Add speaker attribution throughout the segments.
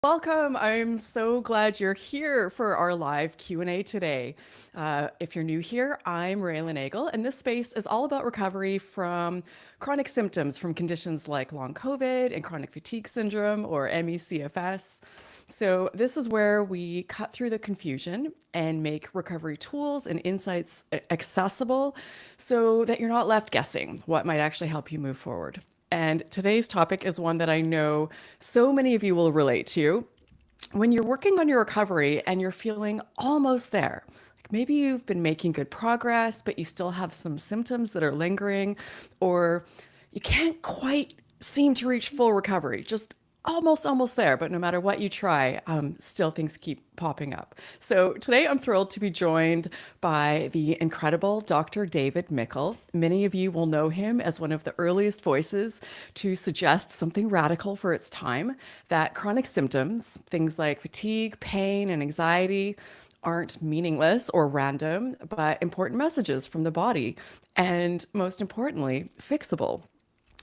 Speaker 1: Welcome. I'm so glad you're here for our live Q&A today. If you're new here, I'm Raelan Agle, and this space is all about recovery from chronic symptoms from conditions like long COVID and chronic fatigue syndrome or ME/CFS. So this is where we cut through the confusion and make recovery tools and insights accessible so that you're not left guessing what might actually help you move forward. And today's topic is one that I know so many of you will relate to. When you're working on your recovery and you're feeling almost there, like maybe you've been making good progress, but you still have some symptoms that are lingering, or you can't quite seem to reach full recovery, just almost there, but no matter what you try, still things keep popping up. So today I'm thrilled to be joined by the incredible Dr. David Mickel. Many of you will know him as one of the earliest voices to suggest something radical for its time, that chronic symptoms, things like fatigue, pain, and anxiety, aren't meaningless or random, but important messages from the body, and most importantly, fixable.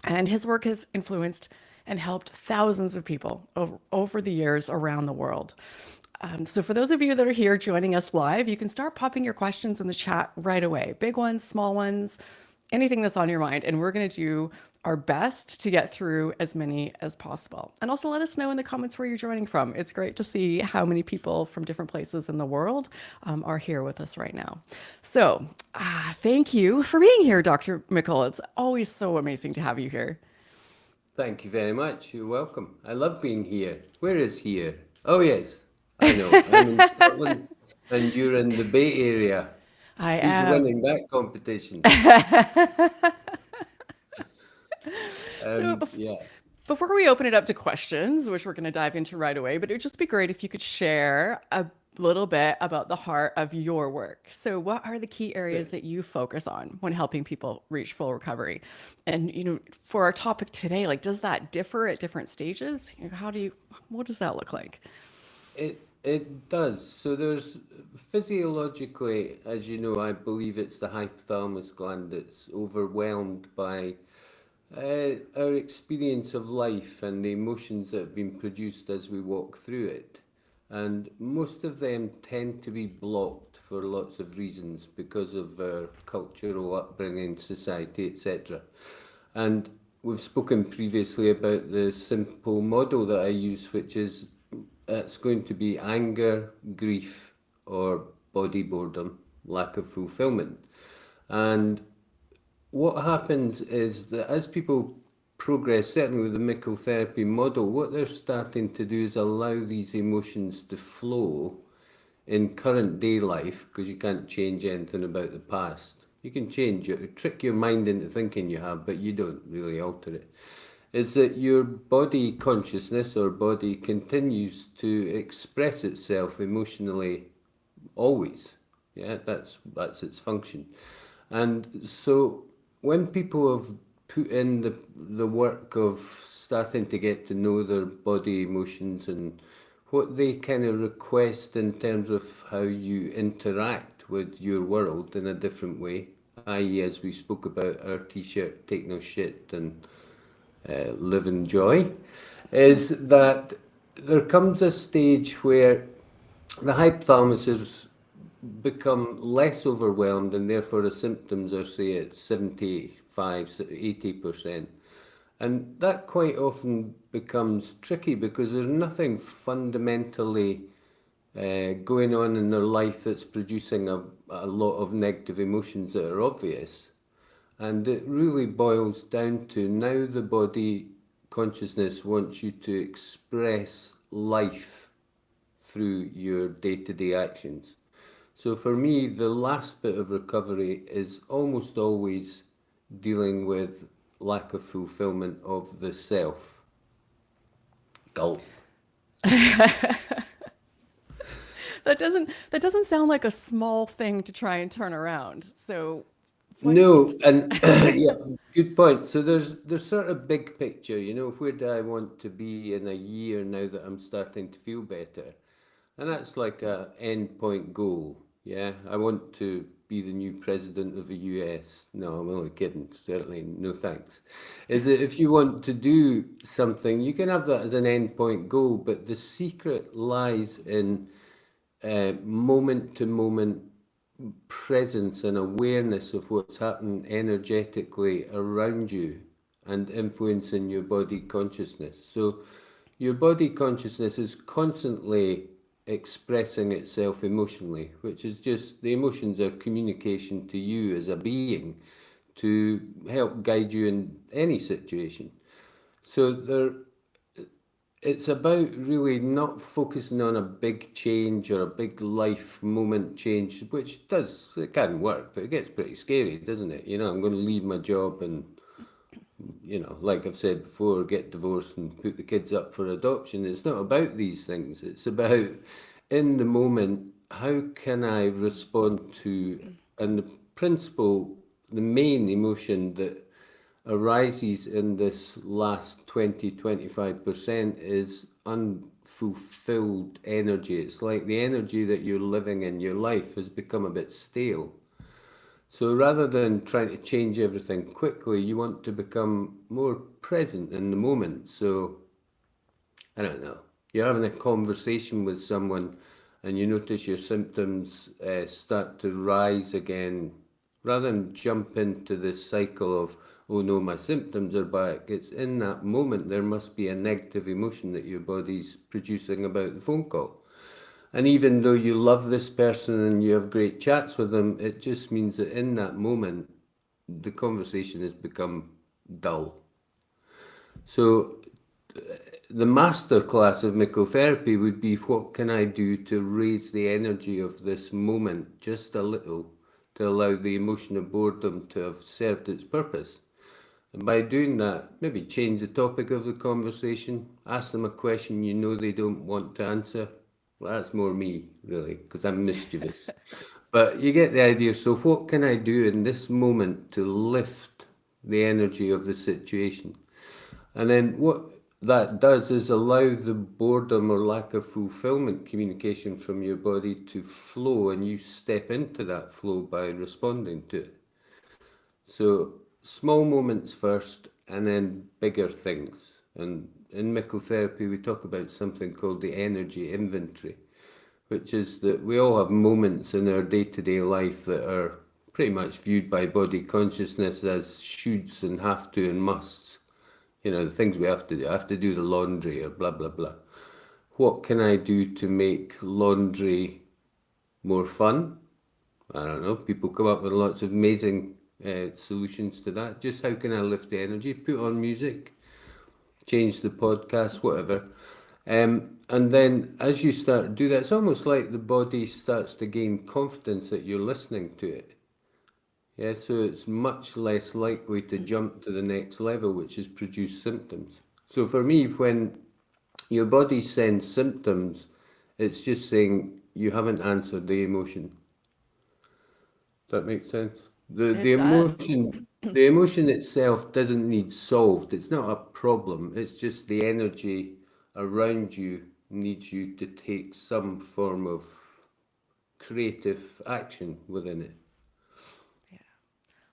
Speaker 1: And his work has influenced and helped thousands of people over the years around the world. So for those of you that are here joining us live, you can start popping your questions in the chat right away. Big ones, small ones, anything that's on your mind. And we're going to do our best to get through as many as possible. And also let us know in the comments where you're joining from. It's great to see how many people from different places in the world are here with us right now. So thank you for being here, Dr. Mickel. It's always so amazing to have you here.
Speaker 2: Thank you very much. You're welcome. I love being here. Where is here? Oh, yes. I know. I'm in Scotland and you're in the Bay Area.
Speaker 1: I
Speaker 2: Who's
Speaker 1: am.
Speaker 2: winning that competition?
Speaker 1: So
Speaker 2: Yeah.
Speaker 1: before we open it up to questions, which we're going to dive into right away, but it would just be great if you could share a little bit about the heart of your work. So what are the key areas that you focus on when helping people reach full recovery? And, for our topic today, like, does that differ at different stages? What does that look like?
Speaker 2: It does. So there's physiologically, as you know, I believe it's the hypothalamus gland that's overwhelmed by our experience of life and the emotions that have been produced as we walk through it. And most of them tend to be blocked for lots of reasons because of our cultural upbringing, society, etc. And we've spoken previously about the simple model that I use, which is it's going to be anger, grief, or body boredom, lack of fulfillment. And what happens is that as people progress, certainly with the Mickel Therapy model, what they're starting to do is allow these emotions to flow in current day life, because you can't change anything about the past. You can change it, trick your mind into thinking you have, but you don't really alter it. Is that your body consciousness or body continues to express itself emotionally always. Yeah, that's its function. And so when people have put in the work of starting to get to know their body emotions and what they kind of request in terms of how you interact with your world in a different way, i.e., as we spoke about our t-shirt, take no shit and live in joy, is that there comes a stage where the hypothalamus has become less overwhelmed and therefore the symptoms are, say, at 75, 80%. And that quite often becomes tricky because there's nothing fundamentally going on in their life that's producing a lot of negative emotions that are obvious. And it really boils down to now the body consciousness wants you to express life through your day-to-day actions. So for me, the last bit of recovery is almost always dealing with lack of fulfillment of the self. Gulp.
Speaker 1: That doesn't sound like a small thing to try and turn around. So what do you
Speaker 2: No, and yeah, good point. So there's sort of big picture, where do I want to be in a year now that I'm starting to feel better? And that's like a end point goal. Yeah, I want to be the new president of the US. No, I'm only kidding. Certainly, no thanks. Is that if you want to do something, you can have that as an endpoint goal, but the secret lies in moment to moment presence and awareness of what's happening energetically around you and influencing your body consciousness. So your body consciousness is constantly expressing itself emotionally, which is just the emotions are communication to you as a being to help guide you in any situation. So it's about really not focusing on a big change or a big life moment change, which it can work, but it gets pretty scary, doesn't it? I'm going to leave my job and, like I've said before, get divorced and put the kids up for adoption. It's not about these things. It's about, in the moment, how can I respond to, and the principle, the main emotion that arises in this last 20-25% is unfulfilled energy. It's like the energy that you're living in your life has become a bit stale. So rather than trying to change everything quickly, you want to become more present in the moment. So, I don't know, you're having a conversation with someone and you notice your symptoms start to rise again. Rather than jump into this cycle of, oh no, my symptoms are back, it's in that moment there must be a negative emotion that your body's producing about the phone call. And even though you love this person and you have great chats with them, it just means that in that moment, the conversation has become dull. So the master class of Mickel Therapy would be, what can I do to raise the energy of this moment just a little to allow the emotion of boredom to have served its purpose? And by doing that, maybe change the topic of the conversation, ask them a question you know they don't want to answer. Well, that's more me, really, because I'm mischievous. But you get the idea. So what can I do in this moment to lift the energy of the situation? And then what that does is allow the boredom or lack of fulfillment communication from your body to flow, and you step into that flow by responding to it. So small moments first, and then bigger things. And in Mickel Therapy, we talk about something called the energy inventory, which is that we all have moments in our day-to-day life that are pretty much viewed by body consciousness as shoulds and have to and musts. The things we have to do. I have to do the laundry or blah, blah, blah. What can I do to make laundry more fun? I don't know. People come up with lots of amazing solutions to that. Just how can I lift the energy? Put on music, change the podcast, whatever. And then as you start to do that, it's almost like the body starts to gain confidence that you're listening to it. Yeah, so it's much less likely to jump to the next level, which is produce symptoms. So for me, when your body sends symptoms, it's just saying you haven't answered the emotion. Does that make sense? The
Speaker 1: It does.
Speaker 2: the emotion itself doesn't need solved. It's not a problem. It's just the energy around you needs you to take some form of creative action within it.
Speaker 1: Yeah.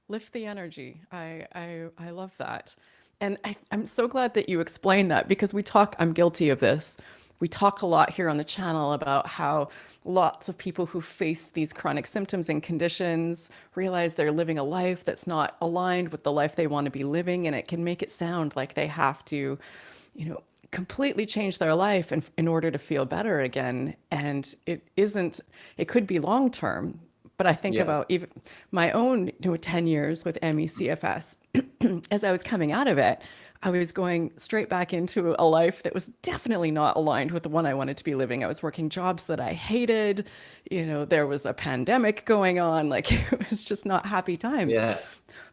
Speaker 1: Lift the energy. I love that. And I'm so glad that you explained that because I'm guilty of this. We talk a lot here on the channel about how lots of people who face these chronic symptoms and conditions realize they're living a life that's not aligned with the life they want to be living. And it can make it sound like they have to, completely change their life in order to feel better again. And it isn't, it could be long term. But I think
Speaker 2: Yeah.
Speaker 1: about even my own 10 years with ME CFS. As I was coming out of it, I was going straight back into a life that was definitely not aligned with the one I wanted to be living. I was working jobs that I hated. There was a pandemic going on. Like it was just not happy times.
Speaker 2: Yeah.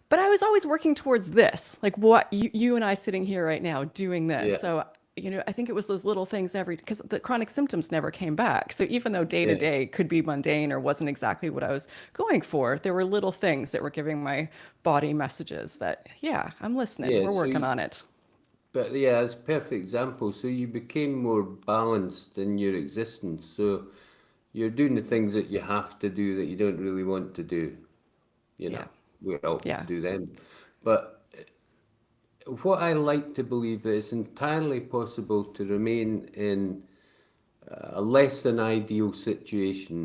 Speaker 1: But I was always working towards this, like what you and I sitting here right now doing this.
Speaker 2: Yeah.
Speaker 1: So, I think it was those little things because the chronic symptoms never came back. So even though day to
Speaker 2: Yeah.
Speaker 1: day could be mundane or wasn't exactly what I was going for, there were little things that were giving my body messages that, yeah, I'm listening.
Speaker 2: Yeah.
Speaker 1: We're working on it.
Speaker 2: But yeah, it's a perfect example. So you became more balanced in your existence. So you're doing the things that you have to do that you don't really want to do. You
Speaker 1: Yeah.
Speaker 2: know, we all
Speaker 1: Yeah.
Speaker 2: do them. But what I like to believe that it's entirely possible to remain in a less than ideal situation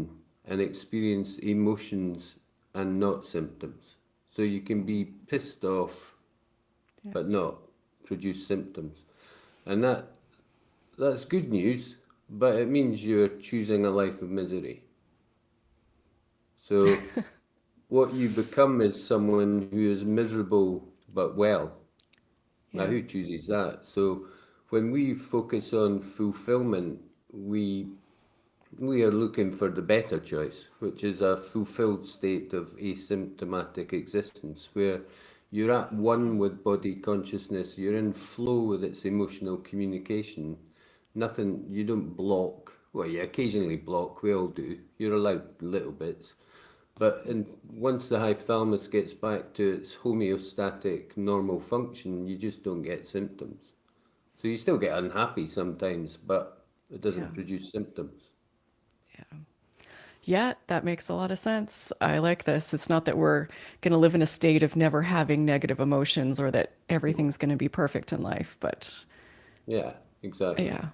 Speaker 2: and experience emotions and not symptoms. So you can be pissed off
Speaker 1: Yeah.
Speaker 2: but not produce symptoms. And that's good news, but it means you're choosing a life of misery. So what you become is someone who is miserable but well. Now,
Speaker 1: Yeah.
Speaker 2: who chooses that? So when we focus on fulfillment, we are looking for the better choice, which is a fulfilled state of asymptomatic existence, where you're at one with body consciousness, you're in flow with its emotional communication. Nothing, you don't block. Well, you occasionally block, we all do. You're allowed little bits. But once the hypothalamus gets back to its homeostatic normal function, you just don't get symptoms. So you still get unhappy sometimes, but it
Speaker 1: Yeah.
Speaker 2: doesn't produce symptoms.
Speaker 1: Yeah. Yeah, that makes a lot of sense. I like this. It's not that we're going to live in a state of never having negative emotions or that everything's going to be perfect in life, but
Speaker 2: Yeah, exactly.
Speaker 1: yeah,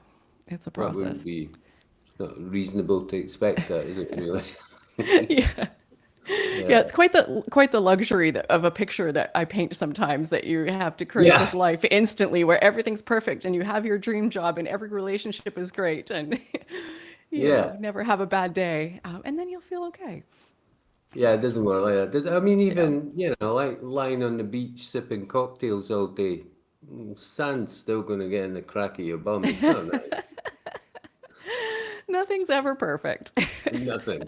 Speaker 1: it's a
Speaker 2: That wouldn't
Speaker 1: process.
Speaker 2: be, it's not reasonable to expect that, is it really?
Speaker 1: Yeah. Yeah,
Speaker 2: Yeah.
Speaker 1: it's quite the luxury of a picture that I paint sometimes that you have to create this
Speaker 2: Yeah.
Speaker 1: life instantly where everything's perfect and you have your dream job and every relationship is great and
Speaker 2: Yeah.
Speaker 1: never have a bad day, and then you'll feel okay.
Speaker 2: Yeah, it doesn't work like that. I mean,
Speaker 1: Yeah.
Speaker 2: even, like lying on the beach sipping cocktails all day, sand's still going to get in the crack of your bum. It's not nice.
Speaker 1: Nothing's ever perfect.
Speaker 2: Nothing.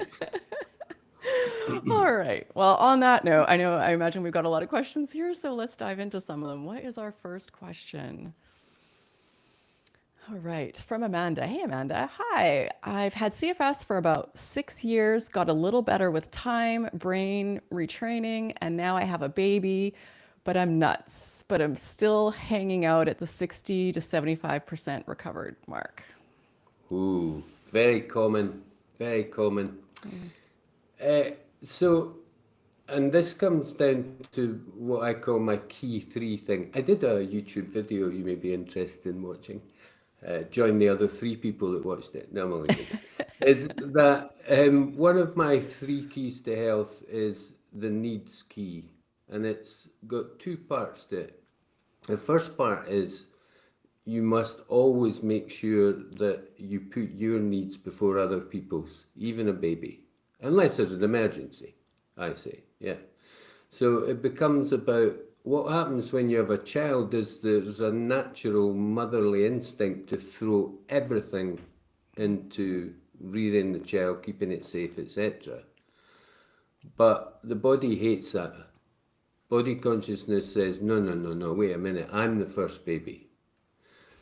Speaker 1: All right. Well, on that note, I imagine we've got a lot of questions here, so let's dive into some of them. What is our first question? All right, from Amanda. Hey, Amanda. Hi. I've had CFS for about 6 years, got a little better with time, brain retraining, and now I have a baby, but I'm nuts. But I'm still hanging out at the 60 to 75% recovered mark.
Speaker 2: Ooh, very common. Very common.
Speaker 1: Mm.
Speaker 2: Uh, so, and this comes down to what I call my key three thing. I did a YouTube video you may be interested in watching. Join the other three people that watched it. No, I'm only joking. Is that one of my three keys to health is the needs key, and it's got two parts to it. The first part is you must always make sure that you put your needs before other people's, even a baby, unless there's an emergency, I say, yeah. So it becomes about what happens when you have a child is there's a natural motherly instinct to throw everything into rearing the child, keeping it safe, etc. But the body hates that. Body consciousness says, no, no, no, no, wait a minute, I'm the first baby.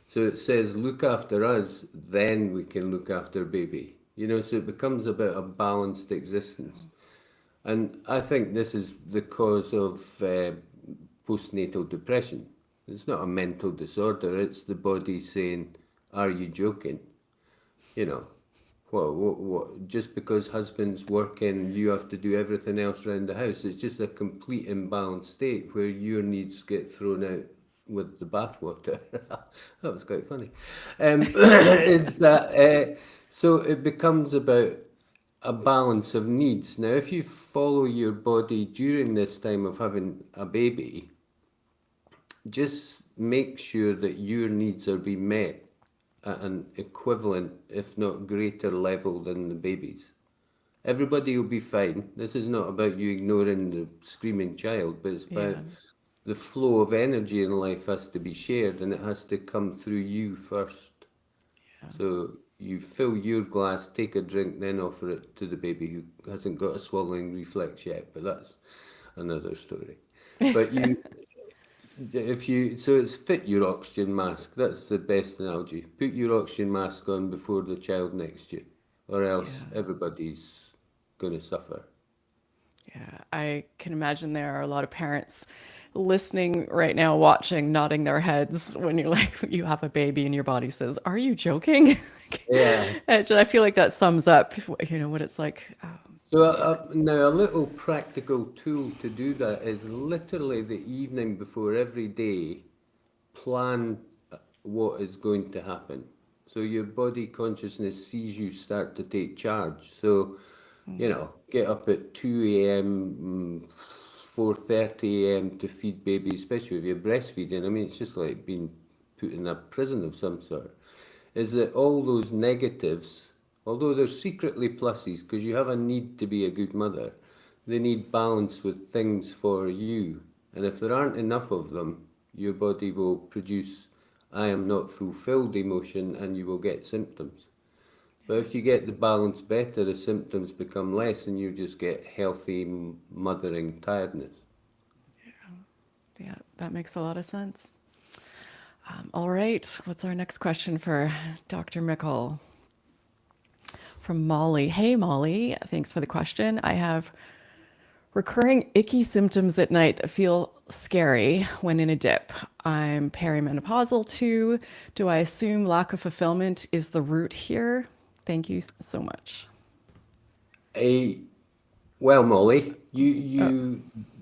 Speaker 2: So it says, look after us, then we can look after baby. So it becomes about a balanced existence. And I think this is the cause of postnatal depression. It's not a mental disorder, it's the body saying, are you joking? You know, what, just because husband's working, you have to do everything else around the house. It's just a complete imbalanced state where your needs get thrown out with the bathwater. That was quite funny. Is that so? It becomes about a balance of needs. Now, if you follow your body during this time of having a baby, just make sure that your needs are being met at an equivalent, if not greater level than the baby's. Everybody will be fine. This is not about you ignoring the screaming child, but it's about
Speaker 1: Yeah.
Speaker 2: the flow of energy in life has to be shared and it has to come through you first.
Speaker 1: Yeah.
Speaker 2: So you fill your glass, take a drink, then offer it to the baby who hasn't got a swallowing reflex yet, but that's another story. But so it's fit your oxygen mask. That's the best analogy. Put your oxygen mask on before the child next to you, or else
Speaker 1: Yeah.
Speaker 2: everybody's going to suffer.
Speaker 1: Yeah, I can imagine there are a lot of parents listening right now, watching, nodding their heads when you're like, you have a baby and your body says, "Are you joking?"
Speaker 2: Yeah.
Speaker 1: And I feel like that sums up, what it's like.
Speaker 2: So
Speaker 1: Yeah.
Speaker 2: now a little practical tool to do that is literally the evening before every day, plan what is going to happen. So your body consciousness sees you start to take charge. So, get up at 2 a.m., 4:30 a.m. to feed babies, especially if you're breastfeeding. I mean, it's just like being put in a prison of some sort. Is that all those negatives, although they're secretly pluses, because you have a need to be a good mother, they need balance with things for you. And if there aren't enough of them, your body will produce I am not fulfilled emotion and you will get symptoms. But if you get the balance better, the symptoms become less and you just get healthy mothering tiredness.
Speaker 1: Yeah, that makes a lot of sense. All right, what's our next question for Dr. Mickel? From Molly. Hey, Molly, thanks for the question. I have recurring icky symptoms at night that feel scary when in a dip. I'm perimenopausal too. Do I assume lack of fulfillment is the root here? Thank you so much.
Speaker 2: A Well, Molly, you
Speaker 1: Uh,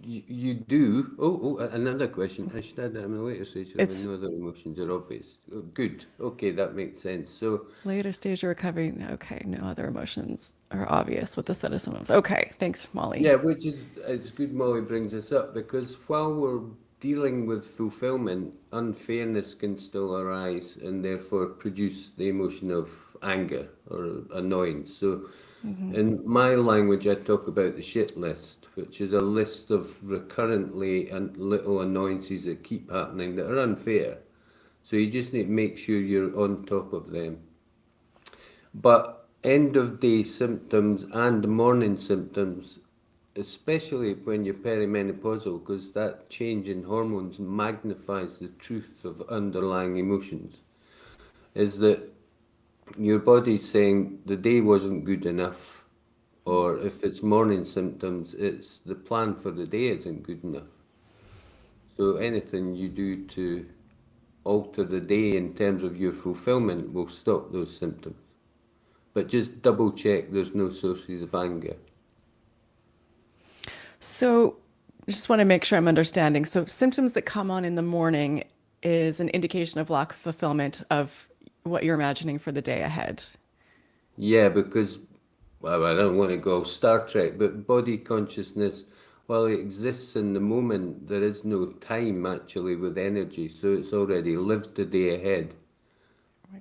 Speaker 2: you you do. Another question. I should add that in a later stage. There were
Speaker 1: it's
Speaker 2: no other emotions are obvious. Oh, good. Okay, that makes sense. So,
Speaker 1: later stage of recovery. Okay, no other emotions are obvious with the set of symptoms. Okay, thanks, Molly.
Speaker 2: yeah, which is it's good Molly brings this up because while we're dealing with fulfillment, unfairness can still arise and therefore produce the emotion of anger or annoyance. So, in my language, I talk about the shit list, which is a list of recurrently and little annoyances that keep happening that are unfair. So you just need to make sure you're on top of them. But end of day symptoms and morning symptoms, especially when you're perimenopausal, because that change in hormones magnifies the truth of underlying emotions, is that your body's saying the day wasn't good enough, or if it's morning symptoms, it's the plan for the day isn't good enough. So anything you do to alter the day in terms of your fulfillment will stop those symptoms. But just double check there's no sources of anger.
Speaker 1: So, I just want to make sure I'm understanding. So, symptoms that come on in the morning is an indication of lack of fulfillment of what you're imagining for the day ahead.
Speaker 2: Yeah, because, well, I don't want to go Star Trek, but body consciousness, while it exists in the moment, there is no time actually with energy. So it's already lived the day ahead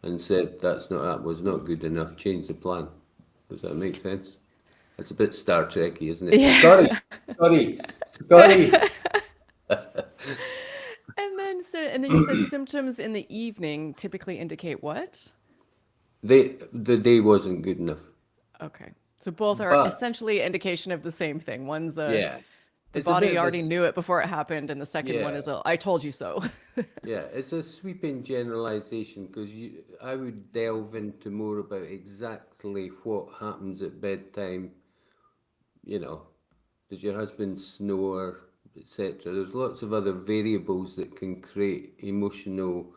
Speaker 2: and said that was not good enough. Change the plan. Does that make sense? That's a bit Star Trekky, isn't it?
Speaker 1: Yeah.
Speaker 2: Scotty.
Speaker 1: And then you said symptoms in the evening typically indicate what?
Speaker 2: The day wasn't good enough.
Speaker 1: Okay. So both are
Speaker 2: But
Speaker 1: essentially indication of the same thing. One's a
Speaker 2: yeah,
Speaker 1: the
Speaker 2: it's a bit
Speaker 1: body
Speaker 2: of a
Speaker 1: already knew it before it happened, and the second one
Speaker 2: yeah.
Speaker 1: is a I told you so.
Speaker 2: Yeah, it's a sweeping generalization because I would delve into more about exactly what happens at bedtime. You know, does your husband snore, etc. There's lots of other variables that can create emotional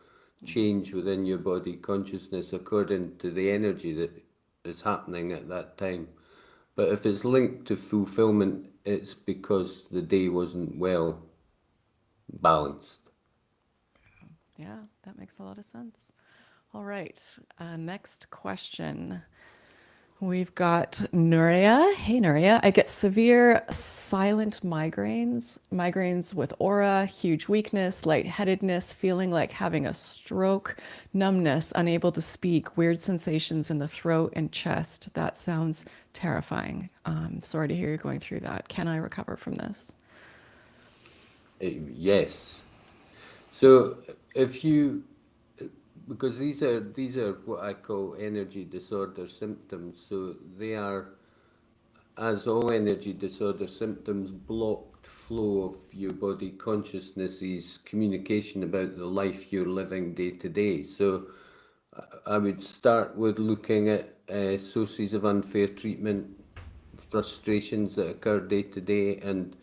Speaker 2: change within your body consciousness according to the energy that is happening at that time. But if it's linked to fulfillment, it's because the day wasn't well balanced.
Speaker 1: Yeah, that makes a lot of sense. All right. Next question. We've got Nuria. Hey, Nuria. I get severe silent migraines with aura, huge weakness, lightheadedness, feeling like having a stroke, numbness, unable to speak, weird sensations in the throat and chest. That sounds terrifying. Sorry to hear you're going through that. Can I recover from this?
Speaker 2: Yes. So if you because these are what I call energy disorder symptoms. So they are, as all energy disorder symptoms, blocked flow of your body consciousness's communication about the life you're living day to day. So I would start with looking at sources of unfair treatment, frustrations that occur day to day, and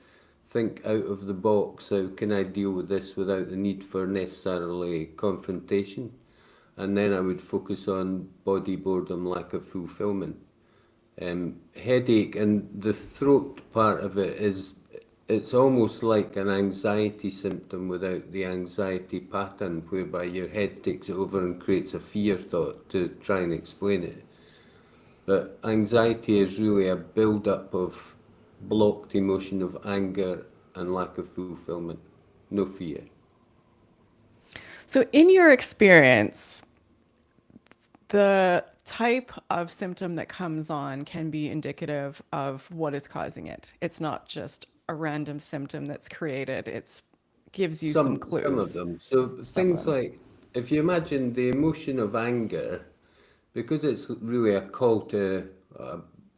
Speaker 2: think out of the box. How can I deal with this without the need for necessarily confrontation? And then I would focus on body boredom, lack of fulfillment. Headache and the throat part of it is, it's almost like an anxiety symptom without the anxiety pattern, whereby your head takes it over and creates a fear thought to try and explain it. But anxiety is really a build-up of blocked emotion of anger and lack of fulfillment, no fear.
Speaker 1: So, in your experience, the type of symptom that comes on can be indicative of what is causing it. It's not just a random symptom that's created. It's gives you some
Speaker 2: Some of
Speaker 1: clues.
Speaker 2: them. So
Speaker 1: Some of
Speaker 2: things
Speaker 1: them.
Speaker 2: like, if you imagine the emotion of anger, because it's really a call to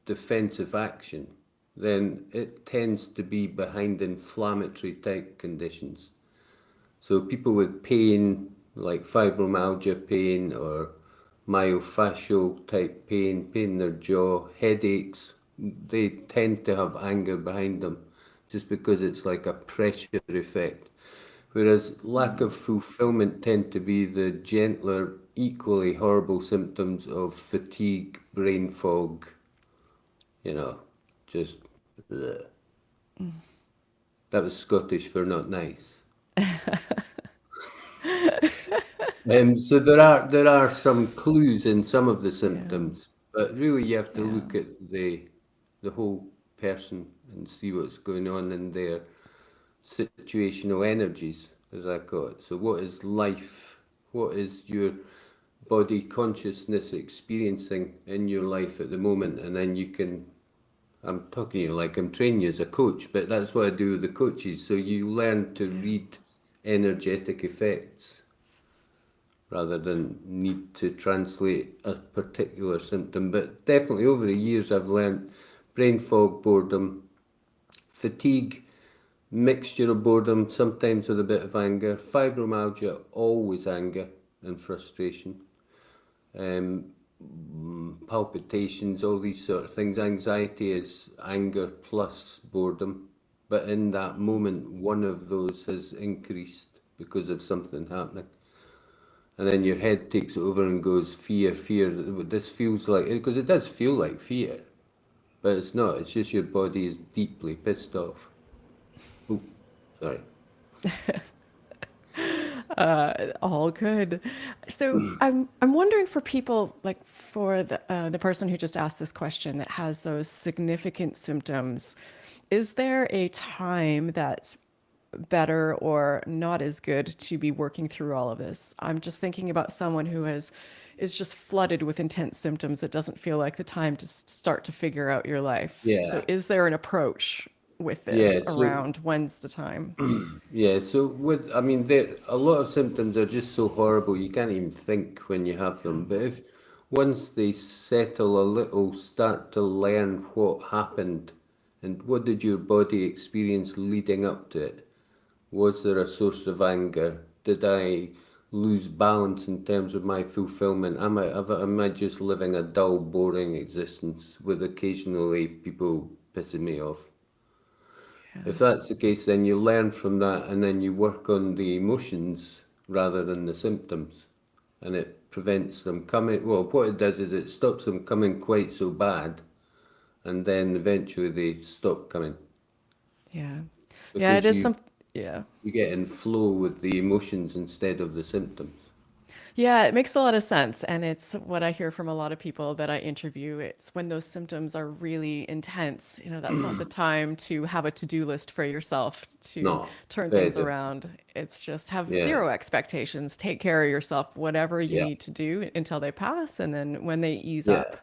Speaker 2: defensive action, then it tends to be behind inflammatory type conditions. So people with pain, like fibromyalgia pain or myofascial type pain, pain in their jaw, headaches, they tend to have anger behind them just because it's like a pressure effect. Whereas lack of fulfillment tend to be the gentler, equally horrible symptoms of fatigue, brain fog, you know, just ugh. That was Scottish for not nice. So there are some clues in some of the
Speaker 1: Yeah.
Speaker 2: symptoms, but really you have to
Speaker 1: Yeah.
Speaker 2: look at the whole person and see what's going on in their situational energies, as I call it. So what is life? What is your body consciousness experiencing in your life at the moment? And then you can, I'm talking to you like I'm training you as a coach, but that's what I do with the coaches. So you learn to
Speaker 1: Yeah.
Speaker 2: read energetic effects rather than need to translate a particular symptom. But definitely over the years, I've learned brain fog, boredom, fatigue, mixture of boredom, sometimes with a bit of anger, fibromyalgia, always anger and frustration, um, palpitations, all these sort of things. Anxiety is anger plus boredom. But in that moment, one of those has increased because of something happening. And then your head takes over and goes fear, fear. This feels like, because it does feel like fear, but it's not. It's just your body is deeply pissed off. Oh, sorry.
Speaker 1: All good. So I'm wondering for people like for the person who just asked this question that has those significant symptoms, is there a time that's better or not as good to be working through all of this? I'm just thinking about someone who is just flooded with intense symptoms. It doesn't feel like the time to start to figure out your life. So
Speaker 2: Yeah,
Speaker 1: is there an approach with
Speaker 2: yeah.
Speaker 1: this
Speaker 2: So
Speaker 1: around when's the time?
Speaker 2: yeah, so with, I mean, there a lot of symptoms are just so horrible you can't even think when you have them. But if once they settle a little, start to learn what happened and what did your body experience leading up to it? Was there a source of anger? Did I lose balance in terms of my fulfillment? Am I just living a dull, boring existence with occasionally people pissing me off?
Speaker 1: Yeah.
Speaker 2: If that's the case, then you learn from that and then you work on the emotions rather than the symptoms. And it prevents them coming. Well, what it does is it stops them coming quite so bad, and then eventually they stop coming
Speaker 1: Yeah. Yeah, it
Speaker 2: because
Speaker 1: is
Speaker 2: you,
Speaker 1: some yeah.
Speaker 2: you get in flow with the emotions instead of the symptoms.
Speaker 1: Yeah, it makes a lot of sense. And it's what I hear from a lot of people that I interview. It's when those symptoms are really intense, that's not the time to have a to-do list for yourself to
Speaker 2: No,
Speaker 1: turn
Speaker 2: very
Speaker 1: things
Speaker 2: different.
Speaker 1: around. It's just have
Speaker 2: Yeah,
Speaker 1: zero expectations, take care of yourself, whatever you
Speaker 2: yeah,
Speaker 1: need to do until they pass. And then when they ease
Speaker 2: yeah.
Speaker 1: up,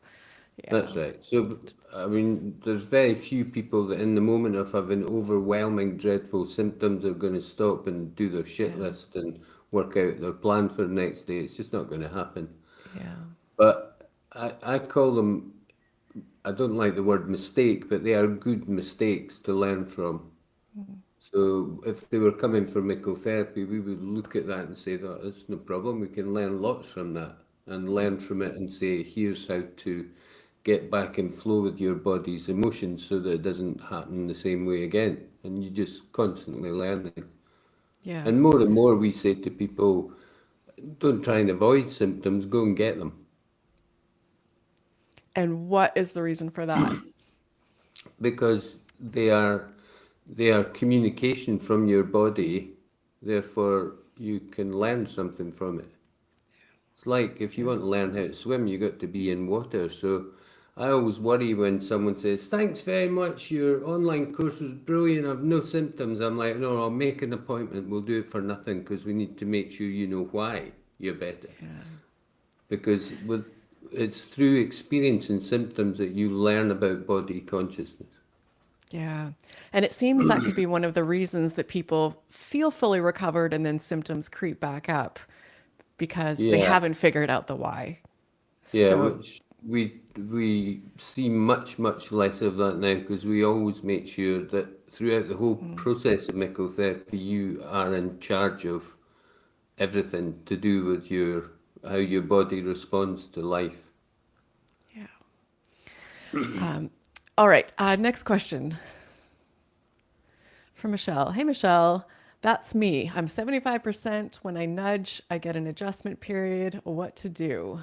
Speaker 1: yeah,
Speaker 2: That's right. So, I mean, there's very few people that in the moment of having overwhelming, dreadful symptoms are going to stop and do their shit
Speaker 1: yeah,
Speaker 2: list and work out their plan for the next day. It's just not going to happen.
Speaker 1: yeah,
Speaker 2: But I call them, I don't like the word mistake, but they are good mistakes to learn from. So if they were coming for Mickel Therapy, we would look at that and say, that that's no problem. We can learn lots from that and learn from it and say, here's how to get back in flow with your body's emotions so that it doesn't happen the same way again. and you're just constantly learning.
Speaker 1: Yeah.
Speaker 2: And more we say to people, don't try and avoid symptoms, go and get them.
Speaker 1: And what is the reason for that?
Speaker 2: Because they are communication from your body, therefore you can learn something from it. It's like if you
Speaker 1: Yeah.
Speaker 2: want to learn how to swim, you got to be in water. So I always worry when someone says, "Thanks very much, your online course was brilliant, I've no symptoms." I'm like, "No, I'll make an appointment, we'll do it for nothing because we need to make sure you know why you're better."
Speaker 1: Yeah.
Speaker 2: Because it's through experiencing symptoms that you learn about body consciousness.
Speaker 1: Yeah. And it seems that could be one of the reasons that people feel fully recovered and then symptoms creep back up because they
Speaker 2: Yeah,
Speaker 1: haven't figured out the why.
Speaker 2: yeah,
Speaker 1: So,
Speaker 2: which we see much less of that now because we always make sure that throughout the whole
Speaker 1: mm,
Speaker 2: process of Mickel Therapy, you are in charge of everything to do with how your body responds to life.
Speaker 1: yeah. All right. Next question from Michelle. Hey, Michelle. That's me. I'm 75%. When I nudge, I get an adjustment period. What to do?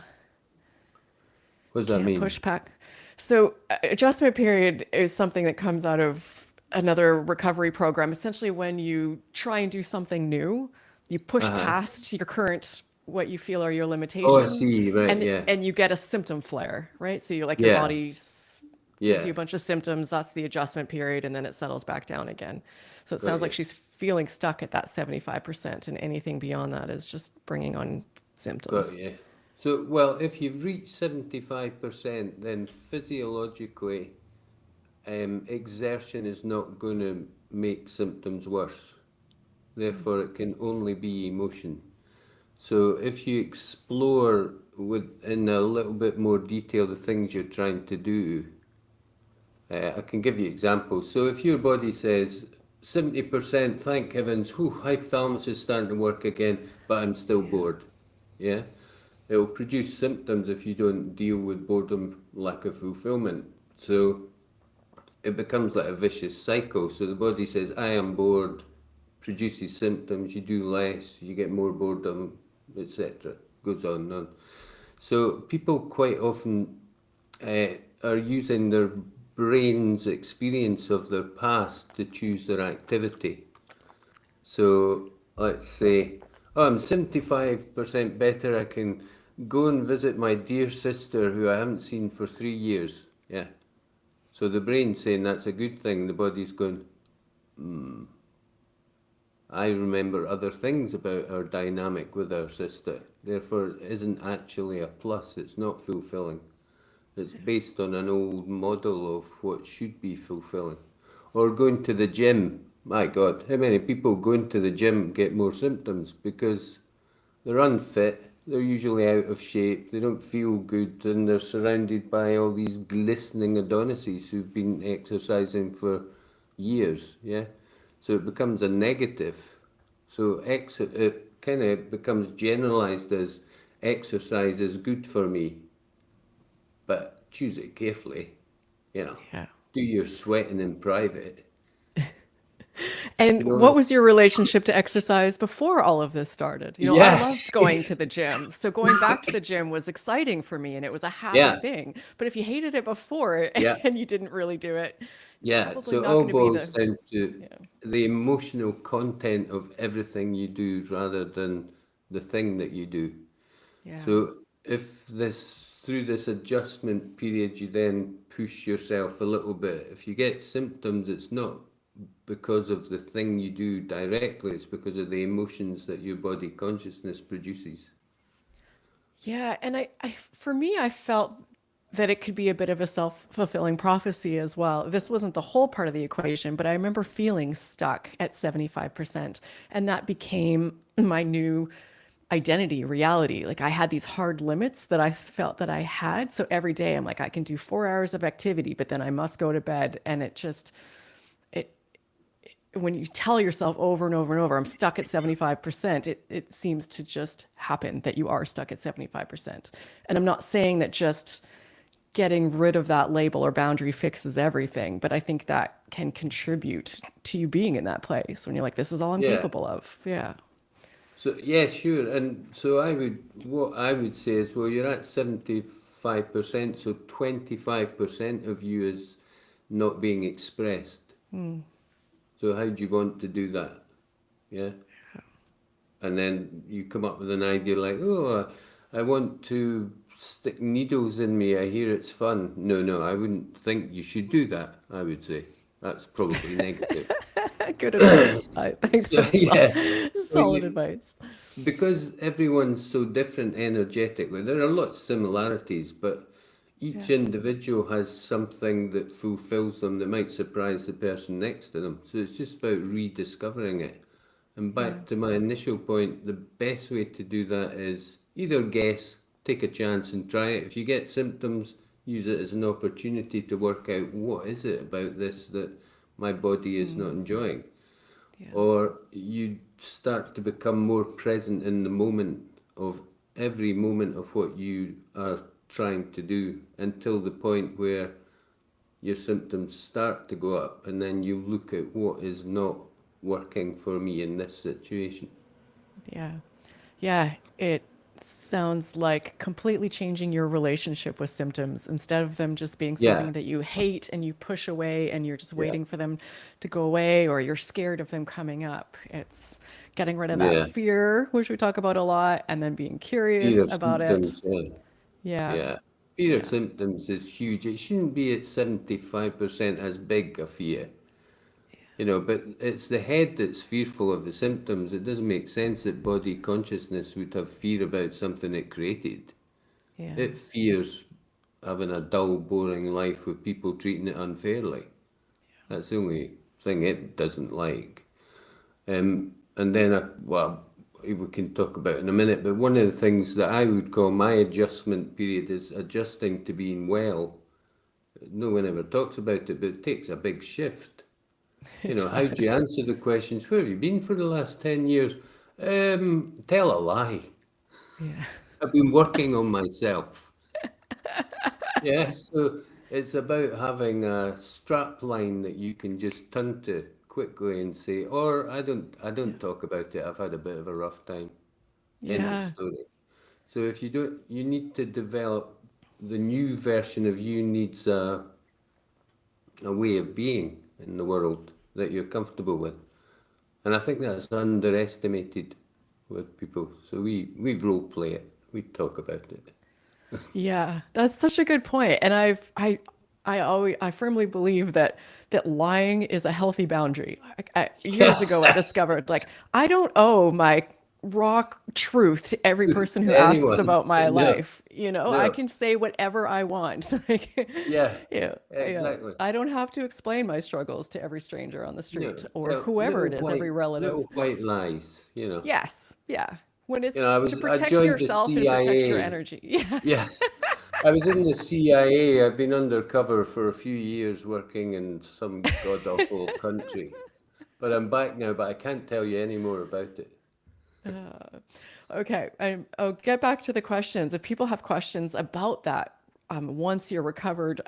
Speaker 2: What does that
Speaker 1: Can't
Speaker 2: mean?
Speaker 1: push back. So, adjustment period is something that comes out of another recovery program. Essentially, when you try and do something new, you push
Speaker 2: Uh-huh.
Speaker 1: past your current what you feel are your
Speaker 2: Oh, I
Speaker 1: limitations,
Speaker 2: see. Right.
Speaker 1: and
Speaker 2: Yeah.
Speaker 1: and you get a symptom flare, right? So you like your
Speaker 2: Yeah.
Speaker 1: body gives
Speaker 2: Yeah.
Speaker 1: you a bunch of symptoms. That's the adjustment period, and then it settles back down again. So it
Speaker 2: Got
Speaker 1: sounds like
Speaker 2: you.
Speaker 1: she's feeling stuck at that 75%, and anything beyond that is just bringing on
Speaker 2: Got
Speaker 1: symptoms.
Speaker 2: you. So, well, if you've reached 75%, then physiologically, exertion is not going to make symptoms worse. Therefore, it can only be emotion. So, if you explore in a little bit more detail the things you're trying to do, I can give you examples. So, if your body says 70%, thank heavens, whew, hypothalamus is starting to work again, but I'm still
Speaker 1: Yeah.
Speaker 2: bored. Yeah, it will produce symptoms if you don't deal with boredom, lack of fulfillment. So it becomes like a vicious cycle. So the body says, I am bored, produces symptoms, you do less, you get more boredom, etc. Goes on and on. So people quite often uh, are using their brain's experience of their past to choose their activity. So let's say, oh, I'm 75% better. I can go and visit my dear sister who I haven't seen for 3 years. Yeah. So the brain's saying that's a good thing. The body's going, I remember other things about our dynamic with our sister. Therefore, it isn't actually a plus. It's not fulfilling. It's based on an old model of what should be fulfilling. Or going to the gym. My God, how many people going to the gym get more symptoms because they're unfit, they're usually out of shape, they don't feel good, and they're surrounded by all these glistening Adonises who've been exercising for years, yeah? So it becomes a negative. So it kind of becomes generalized as exercise is good for me, but choose it carefully, you know.
Speaker 1: Yeah.
Speaker 2: Do your sweating in private,
Speaker 1: And
Speaker 2: you
Speaker 1: what
Speaker 2: know.
Speaker 1: was your relationship to exercise before all of this started? You know, I
Speaker 2: Yeah,
Speaker 1: loved going to the gym. So going back to the gym was exciting for me and it was a happy
Speaker 2: yeah,
Speaker 1: thing. But if you hated it before
Speaker 2: yeah.
Speaker 1: and you didn't really do it, it's
Speaker 2: Yeah,
Speaker 1: probably
Speaker 2: so it
Speaker 1: not
Speaker 2: all
Speaker 1: going to be
Speaker 2: boils
Speaker 1: the,
Speaker 2: down to
Speaker 1: yeah.
Speaker 2: the emotional content of everything you do rather than the thing that you do.
Speaker 1: Yeah.
Speaker 2: So if through this adjustment period, you then push yourself a little bit. If you get symptoms, it's not because of the thing you do directly, it's because of the emotions that your body consciousness produces.
Speaker 1: Yeah, and for me, I felt that it could be a bit of a self-fulfilling prophecy as well. This wasn't the whole part of the equation, but I remember feeling stuck at 75%, and that became my new identity, reality. Like I had these hard limits that I felt that I had. So every day I'm like, I can do 4 hours of activity, but then I must go to bed. And it just, it, when you tell yourself over and over and over, I'm stuck at 75%, it seems to just happen that you are stuck at 75%. And I'm not saying that just getting rid of that label or boundary fixes everything, but I think that can contribute to you being in that place when you're like, this is all I'm
Speaker 2: Yeah.
Speaker 1: capable of. Yeah.
Speaker 2: So yeah, sure. And so what I would say is, well, you're at 75%, so 25% of you is not being expressed. So how do you want to do that? Yeah. And then you come up with an idea like, oh, I want to stick needles in me. I hear it's fun. No, no, I wouldn't think you should do that, I would say. That's probably negative.
Speaker 1: Good advice. Thanks
Speaker 2: So
Speaker 1: for
Speaker 2: yeah, well,
Speaker 1: solid advice.
Speaker 2: because everyone's so different energetically, there are lots of similarities, but
Speaker 1: Yeah.
Speaker 2: each individual has something that fulfills them that might surprise the person next to them. So it's just about rediscovering it. And
Speaker 1: Yeah.
Speaker 2: back to my initial point, the best way to do that is either guess, take a chance and try it. If you get symptoms, use it as an opportunity to work out what is it about this that my body is not enjoying.
Speaker 1: Yeah.
Speaker 2: Or you start to become more present in the moment of every moment of what you are trying to do until the point where your symptoms start to go up, and then you look at what is not working for me in this situation.
Speaker 1: Yeah. Yeah. It sounds like completely changing your relationship with symptoms instead of them just being
Speaker 2: Yeah,
Speaker 1: something that you hate and you push away and you're just
Speaker 2: yeah,
Speaker 1: waiting for them to go away or you're scared of them coming up. It's getting rid of that
Speaker 2: yeah.
Speaker 1: fear, which we talk about a lot, and then being
Speaker 2: Fear
Speaker 1: curious
Speaker 2: of
Speaker 1: about it.
Speaker 2: symptoms, yeah,
Speaker 1: Yeah.
Speaker 2: yeah. Fear of
Speaker 1: Yeah.
Speaker 2: symptoms is huge. It shouldn't be at 75% as big a fear. You know, but it's the head that's fearful of the symptoms. It doesn't make sense that body consciousness would have fear about something it created.
Speaker 1: Yeah.
Speaker 2: It fears having a dull, boring life with people treating it unfairly. That's the only thing it doesn't like. And then, well, we can talk about in a minute, but one of the things that I would call my adjustment period is adjusting to being well. No one ever talks about it, but it takes a big shift. You
Speaker 1: It
Speaker 2: know, how do you
Speaker 1: does.
Speaker 2: answer the questions? Where have you been for the last 10 years? Tell a lie.
Speaker 1: Yeah.
Speaker 2: I've been working on myself. Yeah, so it's about having a strap line that you can just turn to quickly and say, or I don't talk about it. I've had a bit of a rough time. End of
Speaker 1: Yeah.
Speaker 2: story. So if you don't, you need to develop the new version of you needs a way of being in the world that you're comfortable with. And I think that's underestimated with people. So we role play it. We talk about it.
Speaker 1: Yeah, that's such a good point. And I firmly believe that lying is a healthy boundary. Years
Speaker 2: Yeah.
Speaker 1: ago, I discovered like I don't owe my raw truth to every person who asks
Speaker 2: Anyone?
Speaker 1: about my
Speaker 2: No,
Speaker 1: life. You know, I
Speaker 2: no.
Speaker 1: can say whatever I want. Like,
Speaker 2: Yeah,
Speaker 1: yeah,
Speaker 2: exactly.
Speaker 1: I don't have to explain my struggles to every stranger on the street
Speaker 2: No,
Speaker 1: or
Speaker 2: tell
Speaker 1: whoever it is, every relative.
Speaker 2: little white lies.
Speaker 1: Yes, yeah. When
Speaker 2: You
Speaker 1: it's
Speaker 2: know,
Speaker 1: to
Speaker 2: I
Speaker 1: protect
Speaker 2: joined the
Speaker 1: yourself and to protect your
Speaker 2: CIA.
Speaker 1: energy. Yeah.
Speaker 2: Yeah, I was in the CIA. I've been undercover for a few years working in some god awful country. But I'm back now, but I can't tell you any more about it.
Speaker 1: Okay, I'll get back to the questions. If people have questions about that, once you're recovered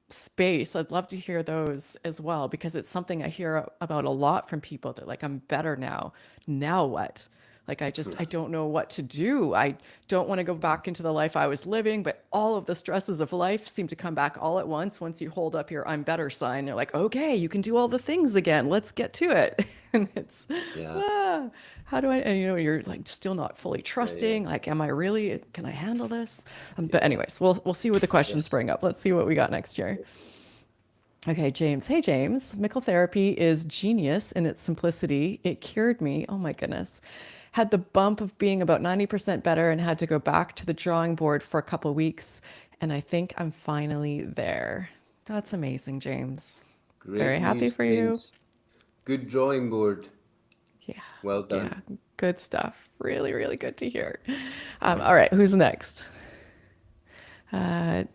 Speaker 1: space, I'd love to hear those as well because it's something I hear about a lot from people that like, I'm better now. Now what? Like, I don't know what to do. I don't want to go back into the life I was living, but all of the stresses of life seem to come back all at once. Once you hold up your I'm better sign, they're like, okay, you can do all the things again. Let's get to it. And it's,
Speaker 2: Yeah,
Speaker 1: ah, how do I, and you're like still not fully
Speaker 2: yeah, yeah,
Speaker 1: trusting. Like, am I really, can I handle this? But
Speaker 2: yeah.
Speaker 1: anyways, we'll see what the questions
Speaker 2: Yes.
Speaker 1: bring up. Let's see what we got next year. Okay, James. Hey, James. Mickel Therapy is genius in its simplicity. It cured me. Oh my goodness. Had the bump of being about 90% better and had to go back to the drawing board for a couple weeks. And I think I'm finally there. That's amazing, James.
Speaker 2: Great
Speaker 1: Very happy
Speaker 2: news,
Speaker 1: for you.
Speaker 2: James. Good drawing board.
Speaker 1: Yeah.
Speaker 2: Well
Speaker 1: Yeah.
Speaker 2: done.
Speaker 1: Good stuff. Really, really good to hear. All right. Who's next?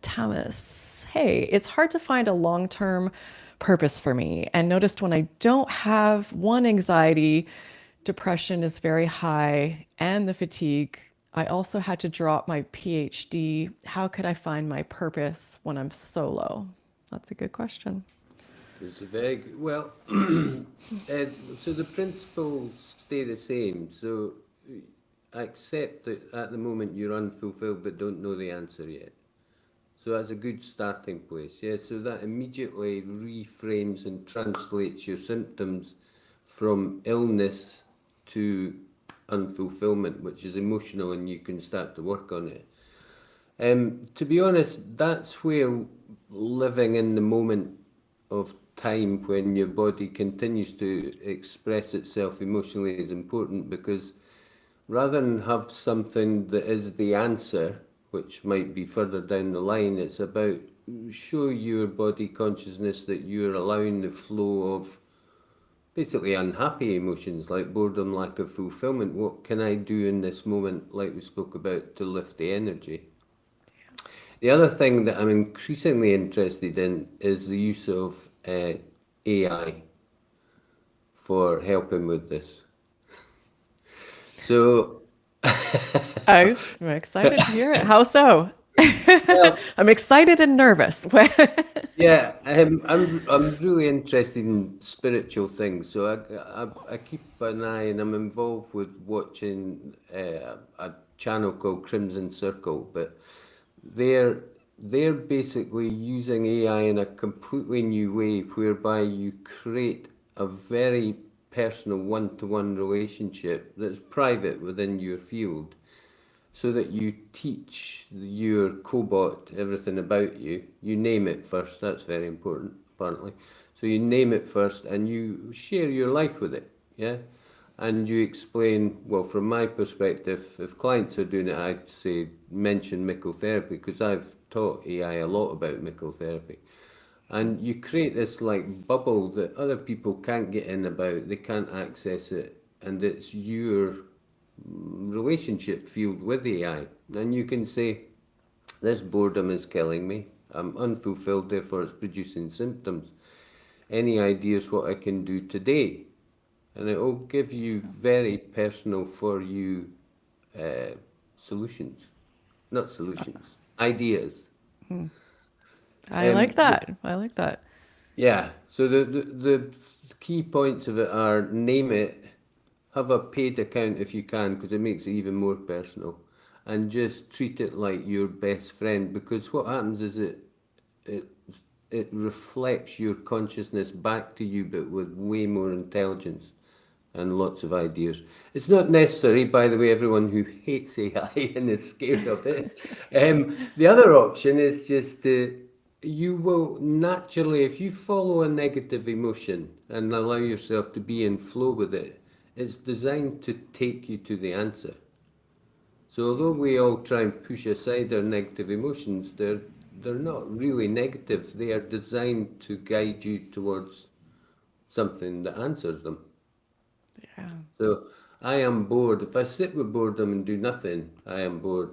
Speaker 1: Thomas. Hey, it's hard to find a long term purpose for me. And noticed when I don't have one, anxiety, depression is very high, and the fatigue I also had to drop my PhD. How could I find my purpose when I'm solo? That's a good question.
Speaker 2: It's a very good, well, so the principles stay the same. So accept that at the moment you're unfulfilled but don't know the answer yet. So that's a good starting place. Yeah, so that immediately reframes and translates your symptoms from illness to unfulfillment, which is emotional, and you can start to work on it. To be honest, that's where living in the moment of time when your body continues to express itself emotionally is important, because rather than have something that is the answer, which might be further down the line, it's about show your body consciousness that you're allowing the flow of basically unhappy emotions like boredom, lack of fulfillment. What can I do in this moment, like we spoke about, to lift the energy? The other thing that I'm increasingly interested in is the use of AI for helping with this. So,
Speaker 1: I'm excited to hear it. How so?
Speaker 2: well,
Speaker 1: I'm excited and nervous.
Speaker 2: yeah, I'm really interested in spiritual things. So I keep an eye, and I'm involved with watching a channel called Crimson Circle, but they're they're basically using AI in a completely new way, whereby you create a very personal one-to-one relationship that's private within your field, so that you teach your cobot everything about you. You name it first, that's very important, apparently. So you name it first and you share your life with it, yeah? And you explain, well, from my perspective, if clients are doing it, I'd say mention Mickel Therapy, because I've taught AI a lot about Mickel Therapy. And you create this like bubble that other people can't get in about, they can't access it, and it's your relationship field with AI. And you can say, this boredom is killing me. I'm unfulfilled, therefore it's producing symptoms. Any ideas what I can do today? And it will give you very personal for you solutions. Not solutions, ideas.
Speaker 1: I like
Speaker 2: The,
Speaker 1: that. I like that.
Speaker 2: yeah, so the key points of it are name it, have a paid account if you can, because it makes it even more personal, and just treat it like your best friend, because what happens is it it reflects your consciousness back to you, but with way more intelligence and lots of ideas. It's not necessary, by the way, everyone who hates AI and is scared of it. The other option is just you will naturally, if you follow a negative emotion and allow yourself to be in flow with it, it's designed to take you to the answer. So although we all try and push aside our negative emotions, they're not really negative. They are designed to guide you towards something that answers them.
Speaker 1: Yeah.
Speaker 2: So I am bored. If I sit with boredom and do nothing, I am bored.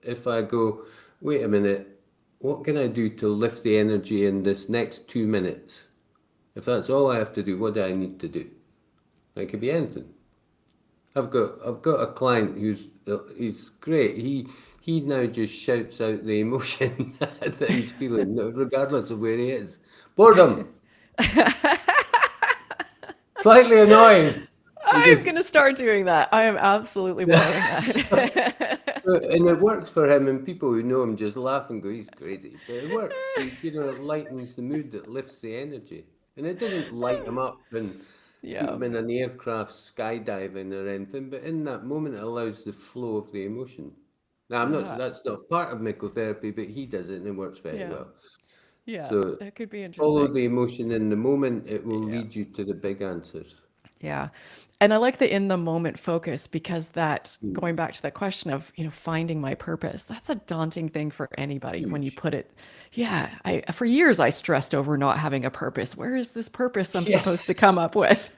Speaker 2: If I go, wait a minute, what can I do to lift the energy in this next 2 minutes? If that's all I have to do, what do I need to do? It could be anything. I've got a client he's great. He now just shouts out the emotion that he's feeling, regardless of where he is. Boredom, slightly annoying. He
Speaker 1: I'm
Speaker 2: just
Speaker 1: going to start doing that. I am absolutely borrowing that.
Speaker 2: and it works for him, and people who know him just laugh and go, "He's crazy," but it works. It lightens the mood, it lifts the energy, and it doesn't light him up and put
Speaker 1: Yeah.
Speaker 2: him in an aircraft skydiving or anything. But in that moment, it allows the flow of the emotion. Now, I'm not.
Speaker 1: Yeah.
Speaker 2: That's not part of Mickel Therapy, but he does it, and it works very
Speaker 1: Yeah.
Speaker 2: well.
Speaker 1: Yeah.
Speaker 2: So
Speaker 1: That could be
Speaker 2: follow
Speaker 1: interesting.
Speaker 2: the emotion in the moment; it will
Speaker 1: Yeah.
Speaker 2: lead you to the big answers.
Speaker 1: Yeah. And I like the in the moment focus, because that,
Speaker 2: Mm.
Speaker 1: going back to the question of, finding my purpose, that's a daunting thing for anybody when you
Speaker 2: Huge.
Speaker 1: put it. Yeah. For years, I stressed over not having a purpose. Where is this purpose I'm
Speaker 2: Yeah,
Speaker 1: supposed to come up with?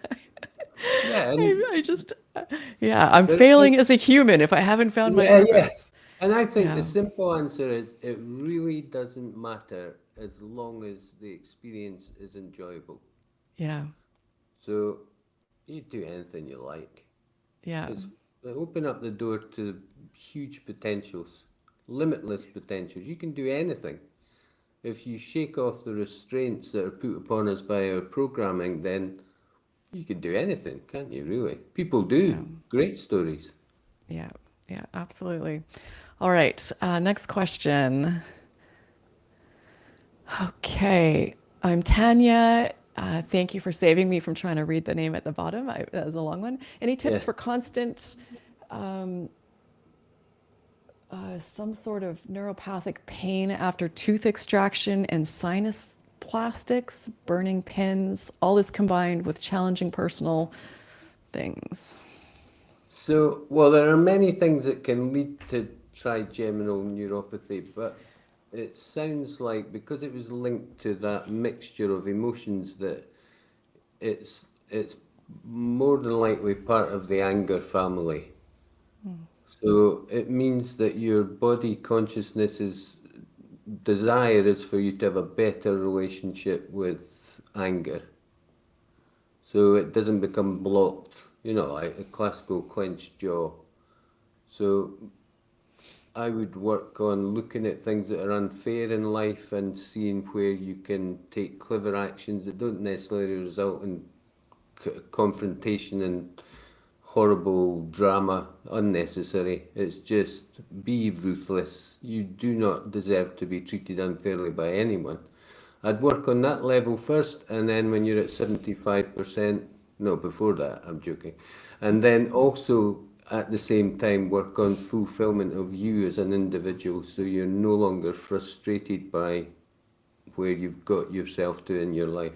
Speaker 2: yeah, and
Speaker 1: I just, yeah, I'm
Speaker 2: there,
Speaker 1: failing as a human if I haven't found my
Speaker 2: yeah.
Speaker 1: purpose.
Speaker 2: And I think the
Speaker 1: Yeah.
Speaker 2: simple answer is it really doesn't matter as long as the experience is enjoyable.
Speaker 1: Yeah.
Speaker 2: So you do anything you like.
Speaker 1: Yeah.
Speaker 2: It's They open up the door to huge potentials, limitless potentials. You can do anything. If you shake off the restraints that are put upon us by our programming, then you can do anything, can't you, really? People
Speaker 1: Yeah.
Speaker 2: do. Great stories.
Speaker 1: Yeah. Yeah. Absolutely. All right. Next question. Okay. I'm Tanya. Thank you for saving me from trying to read the name at the bottom. That was a long one. Any
Speaker 2: Yeah.
Speaker 1: tips for constant, some sort of neuropathic pain after tooth extraction and sinus plastics, burning pins, all this combined with challenging personal things?
Speaker 2: So, well, there are many things that can lead to trigeminal neuropathy, but it sounds like because it was linked to that mixture of emotions that it's more than likely part of the anger family. So it means that your body consciousness's desire is for you to have a better relationship with anger. So it doesn't become blocked, like a classical clenched jaw. So I would work on looking at things that are unfair in life and seeing where you can take clever actions that don't necessarily result in confrontation and horrible drama, unnecessary. It's just be ruthless. You do not deserve to be treated unfairly by anyone. I'd work on that level first, and then when you're at 75%, no, before that, I'm joking. And then also at the same time work on fulfillment of you as an individual so you're no longer frustrated by where you've got yourself to in your life.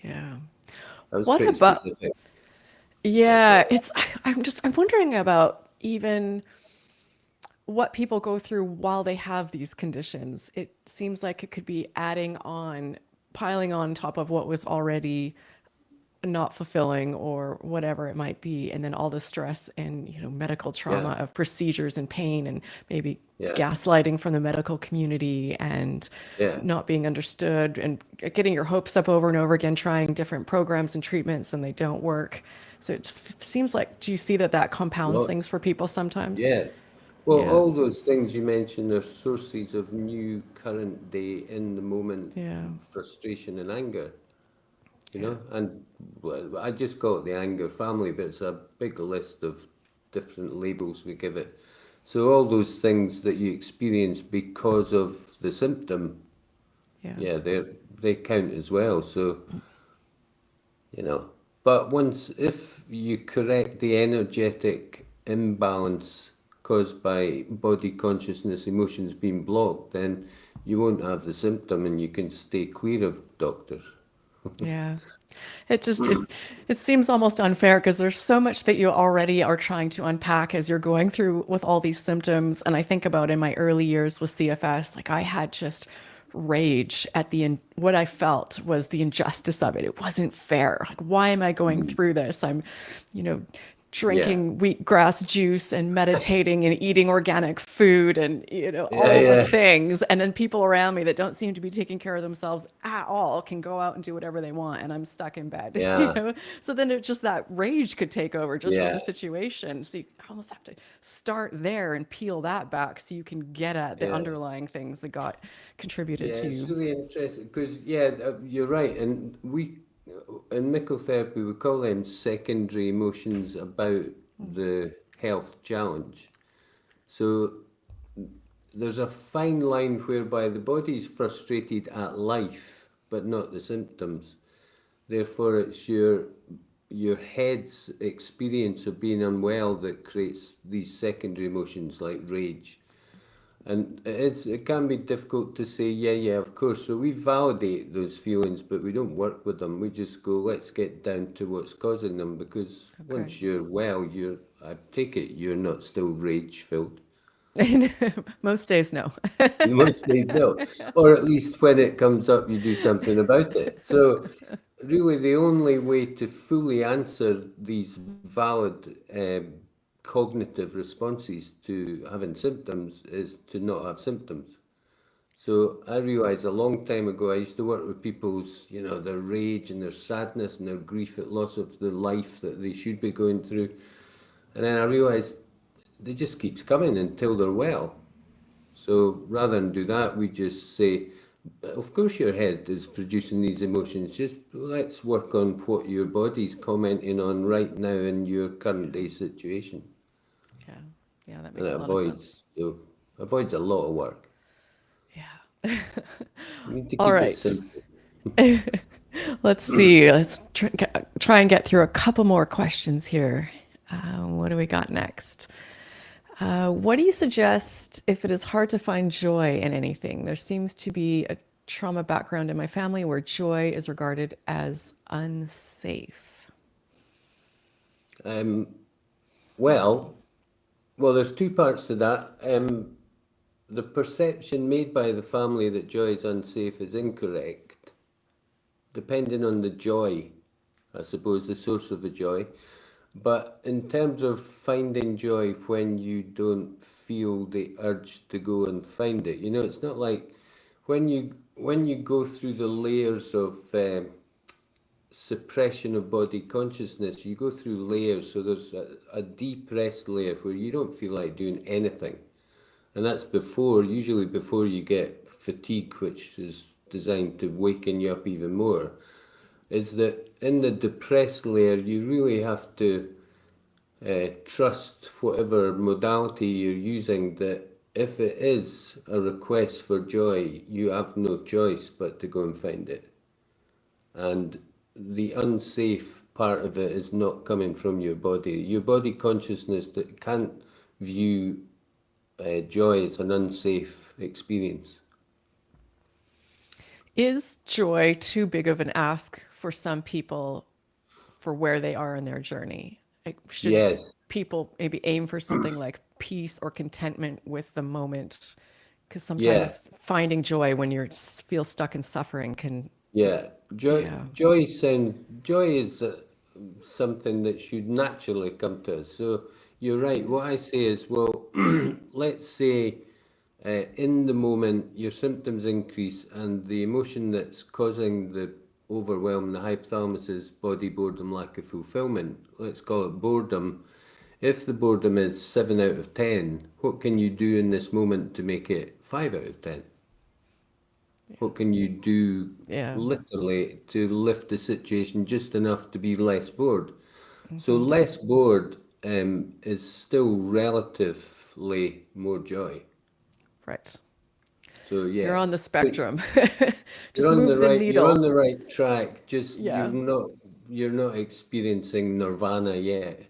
Speaker 1: Yeah.
Speaker 2: That was
Speaker 1: What
Speaker 2: pretty
Speaker 1: about,
Speaker 2: specific. I
Speaker 1: yeah,
Speaker 2: thought.
Speaker 1: I'm wondering about even what people go through while they have these conditions. It seems like it could be adding on, piling on top of what was already not fulfilling or whatever it might be, and then all the stress and medical trauma
Speaker 2: Yeah,
Speaker 1: of procedures and pain and maybe
Speaker 2: yeah,
Speaker 1: gaslighting from the medical community and
Speaker 2: yeah.
Speaker 1: not being understood and getting your hopes up over and over again, trying different programs and treatments and they don't work. So it just seems like, do you see that compounds things
Speaker 2: Lots.
Speaker 1: for people sometimes?
Speaker 2: Yeah. Well,
Speaker 1: Yeah.
Speaker 2: all those things you mentioned are sources of new current day in the moment
Speaker 1: Yeah.
Speaker 2: frustration and anger,
Speaker 1: Yeah.
Speaker 2: and well, I just call it the anger family, but it's a big list of different labels we give it. So all those things that you experience because of the symptom,
Speaker 1: Yeah.
Speaker 2: yeah, they count as well. So, but if you correct the energetic imbalance caused by body consciousness emotions being blocked, then you won't have the symptom and you can stay clear of doctors.
Speaker 1: Yeah. It seems almost unfair because there's so much that you already are trying to unpack as you're going through with all these symptoms. And I think about in my early years with CFS, like I had just rage at what I felt was the injustice of it. It wasn't fair. Like, why am I going through this? I'm, you know,
Speaker 2: Yeah,
Speaker 1: drinking wheatgrass juice and meditating and eating organic food and
Speaker 2: yeah,
Speaker 1: all the
Speaker 2: yeah,
Speaker 1: things, and then people around me that don't seem to be taking care of themselves at all can go out and do whatever they want and I'm stuck in bed.
Speaker 2: yeah,
Speaker 1: So then it just, that rage could take over just from
Speaker 2: yeah,
Speaker 1: the situation, so you almost have to start there and peel that back so you can get at the
Speaker 2: yeah.
Speaker 1: underlying things that got contributed
Speaker 2: Yeah, it's
Speaker 1: to.
Speaker 2: really interesting because, yeah, you're right. And in Mickel Therapy, we call them secondary emotions about the health challenge. So there's a fine line whereby the body is frustrated at life, but not the symptoms. Therefore, it's your head's experience of being unwell that creates these secondary emotions like rage. And it can be difficult to say, yeah, yeah, of course. So we validate those feelings, but we don't work with them. We just go, let's get down to what's causing them, because
Speaker 1: Okay.
Speaker 2: once you're well, I take it you're not still rage filled.
Speaker 1: Most days, no.
Speaker 2: Most days, no. Or at least when it comes up, you do something about it. So really, the only way to fully answer these valid cognitive responses to having symptoms is to not have symptoms. So I realized a long time ago, I used to work with people's, their rage and their sadness and their grief at loss of the life that they should be going through. And then I realised they just keeps coming until they're well. So rather than do that, we just say, of course your head is producing these emotions. Just let's work on what your body's commenting on right now in your current day situation.
Speaker 1: Yeah. Yeah, that
Speaker 2: And
Speaker 1: makes
Speaker 2: it
Speaker 1: a lot of sense.
Speaker 2: avoids a lot of work.
Speaker 1: Yeah.
Speaker 2: You need to
Speaker 1: All
Speaker 2: keep it
Speaker 1: right.
Speaker 2: simple.
Speaker 1: Let's see. Let's try and get through a couple more questions here. What do we got next? What do you suggest if it is hard to find joy in anything? There seems to be a trauma background in my family where joy is regarded as unsafe.
Speaker 2: Um, well, there's two parts to that. The perception made by the family that joy is unsafe is incorrect, depending on the joy, I suppose, the source of the joy. But in terms of finding joy when you don't feel the urge to go and find it, it's not like when you go through the layers of suppression of body consciousness, you go through layers. So there's a deep rest layer where you don't feel like doing anything. And that's usually before you get fatigue, which is designed to waken you up even more. Is that in the depressed layer, you really have to trust whatever modality you're using, that if it is a request for joy, you have no choice but to go and find it. And the unsafe part of it is not coming from your body. Your body consciousness that can't view joy as an unsafe experience.
Speaker 1: Is joy too big of an ask for some people for where they are in their journey? Like, should
Speaker 2: Yes,
Speaker 1: people maybe aim for something like peace or contentment with the moment? Because
Speaker 2: yeah,
Speaker 1: sometimes finding joy when you feel stuck in suffering can,
Speaker 2: yeah. Joy,
Speaker 1: yeah,
Speaker 2: joy is something that should naturally come to us. So you're right. What I say is, well, let's say in the moment your symptoms increase and the emotion that's causing the overwhelm, the hypothalamus, is body boredom, lack of fulfillment. Let's call it boredom. If the boredom is 7 out of 10, what can you do in this moment to make it 5 out of 10? What can you do
Speaker 1: yeah.
Speaker 2: literally to lift the situation just enough to be less bored? So
Speaker 1: Hmm.
Speaker 2: less bored is still relatively more joy.
Speaker 1: Right.
Speaker 2: So
Speaker 1: You're
Speaker 2: yeah,
Speaker 1: on the
Speaker 2: but
Speaker 1: spectrum. Just move the
Speaker 2: you're on
Speaker 1: needle.
Speaker 2: the right track. Just
Speaker 1: Yeah.
Speaker 2: you're not experiencing nirvana yet.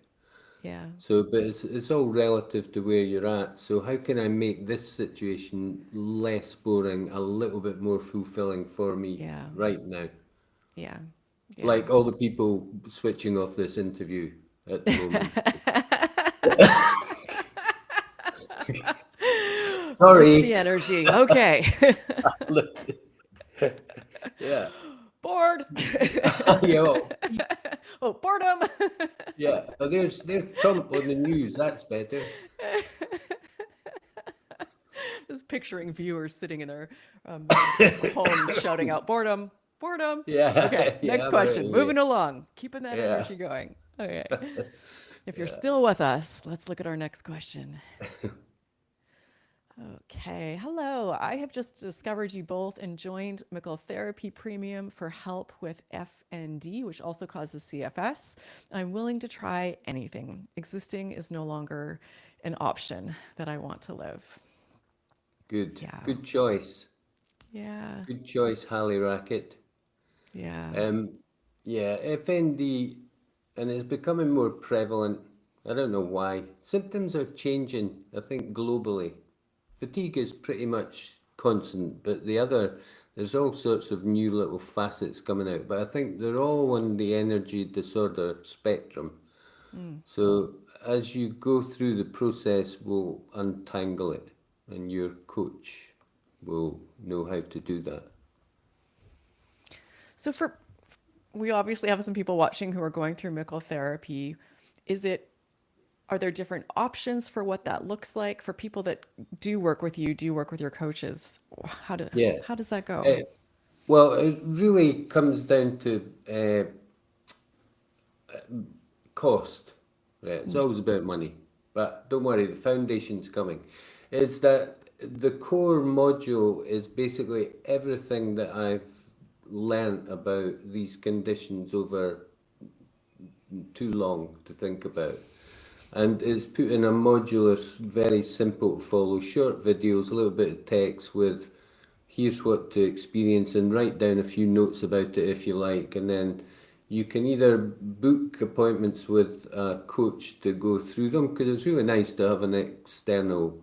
Speaker 1: Yeah.
Speaker 2: So, but it's all relative to where you're at. So how can I make this situation less boring, a little bit more fulfilling for me
Speaker 1: Yeah.
Speaker 2: right now?
Speaker 1: Yeah. Yeah.
Speaker 2: Like all the people switching off this interview at the moment.
Speaker 1: Work the
Speaker 2: Sorry.
Speaker 1: energy. Okay.
Speaker 2: Yeah.
Speaker 1: Bored.
Speaker 2: Yo.
Speaker 1: Oh, boredom.
Speaker 2: Yeah. Oh, there's Trump on the news. That's better.
Speaker 1: Just picturing viewers sitting in their homes shouting out boredom, boredom. Okay,
Speaker 2: Yeah. Yeah.
Speaker 1: next
Speaker 2: I'm right
Speaker 1: question.
Speaker 2: away.
Speaker 1: Moving along, keeping that
Speaker 2: Yeah.
Speaker 1: energy going. Okay. If you're
Speaker 2: Yeah.
Speaker 1: still with us, let's look at our next question. Okay, hello. I have just discovered you both and joined Mickel Therapy Premium for help with FND, which also causes CFS. I'm willing to try anything. Existing is no longer an option that I want to live.
Speaker 2: Good.
Speaker 1: Yeah,
Speaker 2: Good choice.
Speaker 1: yeah,
Speaker 2: Good choice, Halley Racket.
Speaker 1: yeah.
Speaker 2: Um, yeah, FND, and it's becoming more prevalent. I don't know why. Symptoms are changing, I think, globally. Fatigue is pretty much constant, but there's all sorts of new little facets coming out. But I think they're all on the energy disorder spectrum.
Speaker 1: Mm.
Speaker 2: So as you go through the process, we'll untangle it, and your coach will know how to do that.
Speaker 1: So we obviously have some people watching who are going through Mickel therapy. Is it Are there different options for what that looks like for people that do work with you, do work with your coaches?
Speaker 2: Yeah.
Speaker 1: How does that go?
Speaker 2: Uh, well, it really comes down to cost. right? It's always about money. But don't worry, the foundation's coming. Is that the core module is basically everything that I've learnt about these conditions over too long to think about. And it's put in a modular, very simple to follow, short videos, a little bit of text with here's what to experience, and write down a few notes about it if you like. And then you can either book appointments with a coach to go through them, because it's really nice to have an external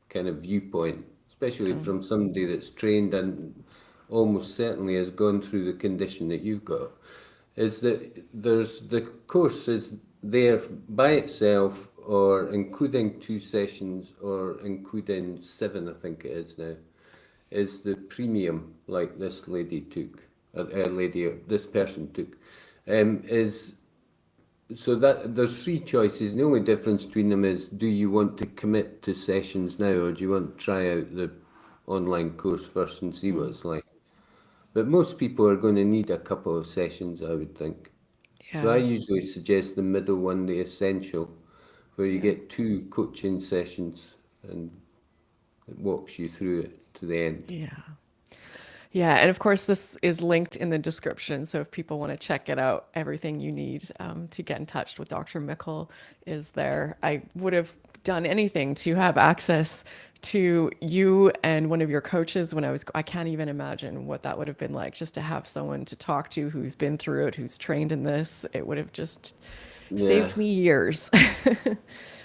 Speaker 2: kind of viewpoint, especially from somebody that's trained and almost certainly has gone through the condition that you've got. Is that there's the course is there by itself, or including 2 sessions, or including 7, I think it is now, is the premium, like this lady took, this person took, is so that there's 3 choices. The only difference between them is, do you want to commit to sessions now, or do you want to try out the online course first and see what it's like? But most people are going to need a couple of sessions, I would think. So I
Speaker 1: Yeah.
Speaker 2: usually suggest the middle one, the essential, where you get 2 coaching sessions and it walks you through it to the end.
Speaker 1: Yeah. Yeah, and of course, this is linked in the description. So if people want to check it out, everything you need to get in touch with Dr. Mickel is there. I would have done anything to have access to you and one of your coaches when I can't even imagine what that would have been like, just to have someone to talk to who's been through it, who's trained in this. It would have just
Speaker 2: Yeah,
Speaker 1: saved me years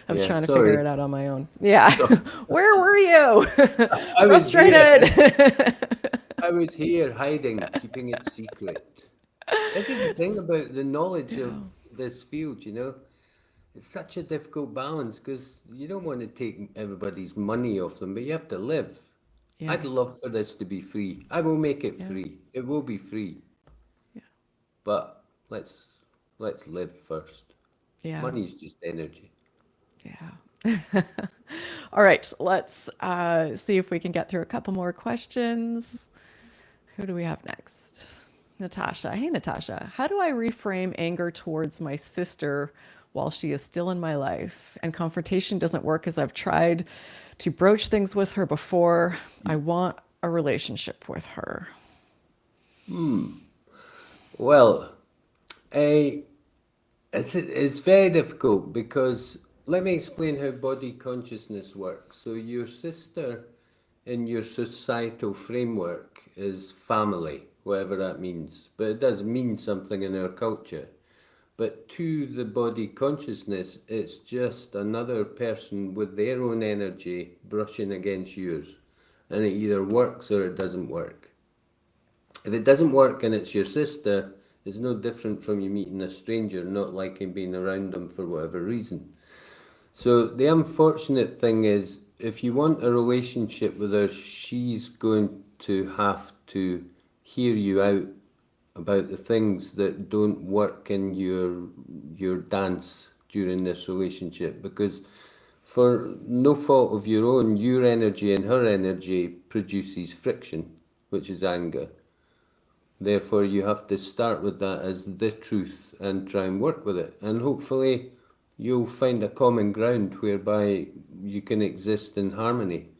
Speaker 1: of
Speaker 2: yeah,
Speaker 1: trying to figure
Speaker 2: sorry.
Speaker 1: it out on my own. Yeah.
Speaker 2: So
Speaker 1: Where were you?
Speaker 2: I was here.
Speaker 1: Frustrated.
Speaker 2: I was here hiding, keeping it secret. This is the thing about the knowledge of this field, you know. It's such a difficult balance because you don't want to take everybody's money off them, but you have to live.
Speaker 1: Yeah.
Speaker 2: I'd love for this to be free. I will make it
Speaker 1: Yeah.
Speaker 2: free. It will be free,
Speaker 1: Yeah.
Speaker 2: but let's live first.
Speaker 1: Yeah.
Speaker 2: Money's just energy.
Speaker 1: Yeah. All right. Let's see if we can get through a couple more questions. Who do we have next? Natasha. Hey, Natasha. How do I reframe anger towards my sister while she is still in my life? And confrontation doesn't work as I've tried to broach things with her before. I want a relationship with her.
Speaker 2: Well, a it's very difficult because let me explain how body consciousness works. So your sister in your societal framework is family, whatever that means. But it does mean something in our culture. But to the body consciousness, it's just another person with their own energy brushing against yours. And it either works or it doesn't work. If it doesn't work and it's your sister, it's no different from you meeting a stranger, not liking being around them for whatever reason. So the unfortunate thing is, if you want a relationship with her, she's going to have to hear you out about the things that don't work in your dance during this relationship, because for no fault of your own, your energy and her energy produces friction, which is anger. Therefore, you have to start with that as the truth and try and work with it. And hopefully, you'll find a common ground whereby you can exist in harmony.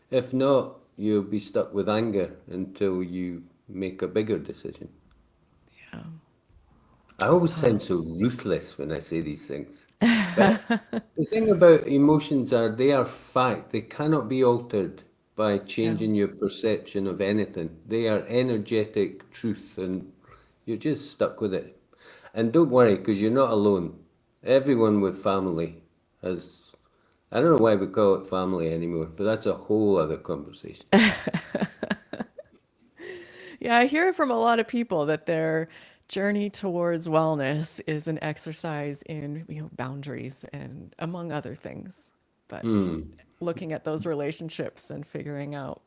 Speaker 2: If not, you'll be stuck with anger until you make a bigger decision.
Speaker 1: Yeah.
Speaker 2: I always sound so ruthless when I say these things. But the thing about emotions are they are fact. They cannot be altered by
Speaker 1: Yeah.
Speaker 2: changing your perception of anything. They are energetic truth, and you're just stuck with it. And don't worry, because you're not alone. Everyone with family has, I don't know why we call it family anymore, but that's a whole other conversation.
Speaker 1: Yeah, I hear it from a lot of people that their journey towards wellness is an exercise in, boundaries and among other things. But looking at those relationships and figuring out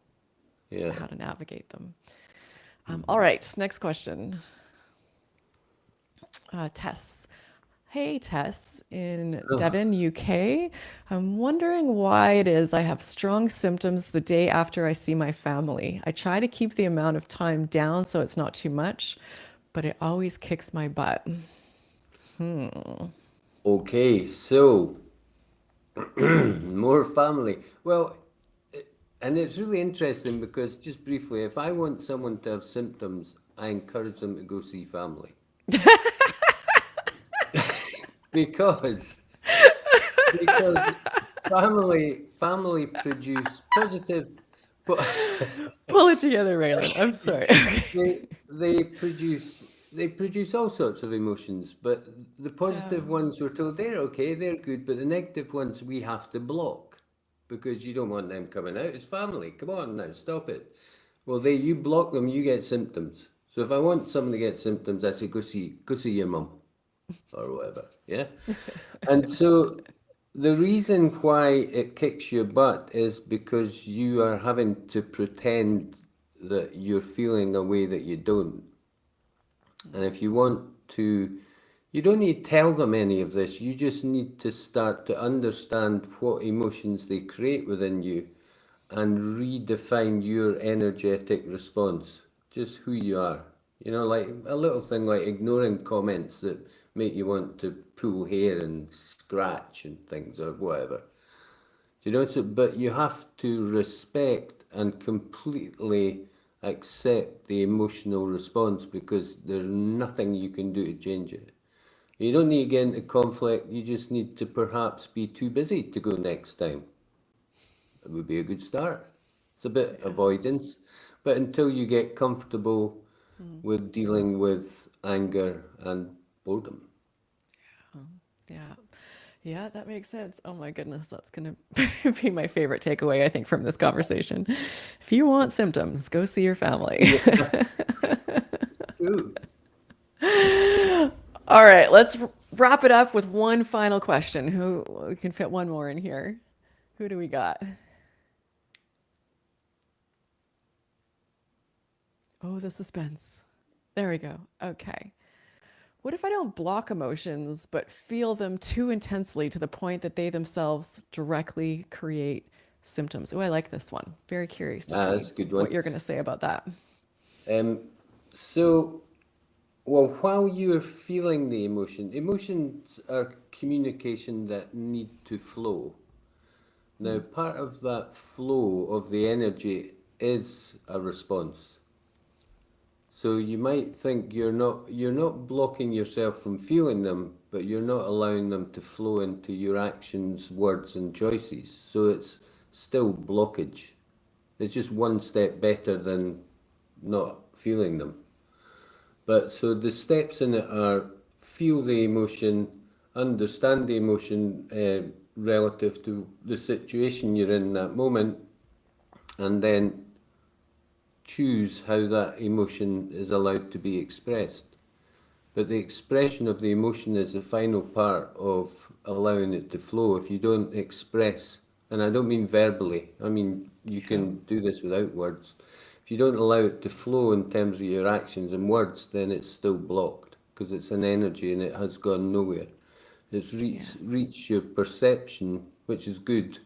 Speaker 2: Yeah.
Speaker 1: how to navigate them. All right, next question. Tess. Hey, Tess, in
Speaker 2: Oh,
Speaker 1: Devon, UK. I'm wondering why it is I have strong symptoms the day after I see my family. I try to keep the amount of time down so it's not too much, but it always kicks my butt.
Speaker 2: Okay, so more family. Well, and it's really interesting because just briefly, if I want someone to have symptoms, I encourage them to go see family because because family produce positive, but
Speaker 1: Pull it together, Raylan. I'm sorry.
Speaker 2: they they produce all sorts of emotions, but the
Speaker 1: Yeah.
Speaker 2: positive ones we're told they're okay, they're good, but the negative ones we have to block because you don't want them coming out. It's family. Come on now, stop it. Well, you block them, you get symptoms. So if I want someone to get symptoms, I say go see your mum or whatever. Yeah. And so the reason why it kicks your butt is because you are having to pretend that you're feeling a way that you don't. And if you want to, you don't need to tell them any of this. You just need to start to understand what emotions they create within you and redefine your energetic response, just who you are. You know, like a little thing like ignoring comments that make you want to pull hair and scratch and things or whatever. You know, so, but you have to respect and completely accept the emotional response because there's nothing you can do to change it. You don't need to get into conflict, you just need to perhaps be too busy to go next time. It would be a good start. It's a bit
Speaker 1: Yeah.
Speaker 2: avoidance, but until you get comfortable
Speaker 1: Mm.
Speaker 2: with dealing with anger and boredom.
Speaker 1: Yeah. Yeah, that makes sense. Oh my goodness, that's going to be my favorite takeaway, I think, from this conversation. If you want symptoms, go see your family.
Speaker 2: Yeah, true.
Speaker 1: All right, let's wrap it up with one final question. Who we can fit one more in here? Who do we got? Oh, the suspense. There we go. Okay. What if I don't block emotions but feel them too intensely to the point that they themselves directly create symptoms? Oh, I like this one. Very curious to
Speaker 2: Ah,
Speaker 1: see
Speaker 2: that's a good
Speaker 1: what
Speaker 2: one.
Speaker 1: you're going to say about that.
Speaker 2: Um, so, well, while you're feeling the emotion, emotions are communication that need to flow. Now,
Speaker 1: Mm.
Speaker 2: part of that flow of the energy is a response. So you might think you're not blocking yourself from feeling them, but you're not allowing them to flow into your actions, words, and choices. So it's still blockage. It's just one step better than not feeling them. But so the steps in it are feel the emotion, understand the emotion relative to the situation you're in that moment, and then choose how that emotion is allowed to be expressed. But the expression of the emotion is the final part of allowing it to flow. If you don't express, and I don't mean verbally, I mean you
Speaker 1: Yeah.
Speaker 2: can do this without words. If you don't allow it to flow in terms of your actions and words, then it's still blocked because it's an energy and it has gone nowhere. It's
Speaker 1: Yeah.
Speaker 2: reached your perception, which is good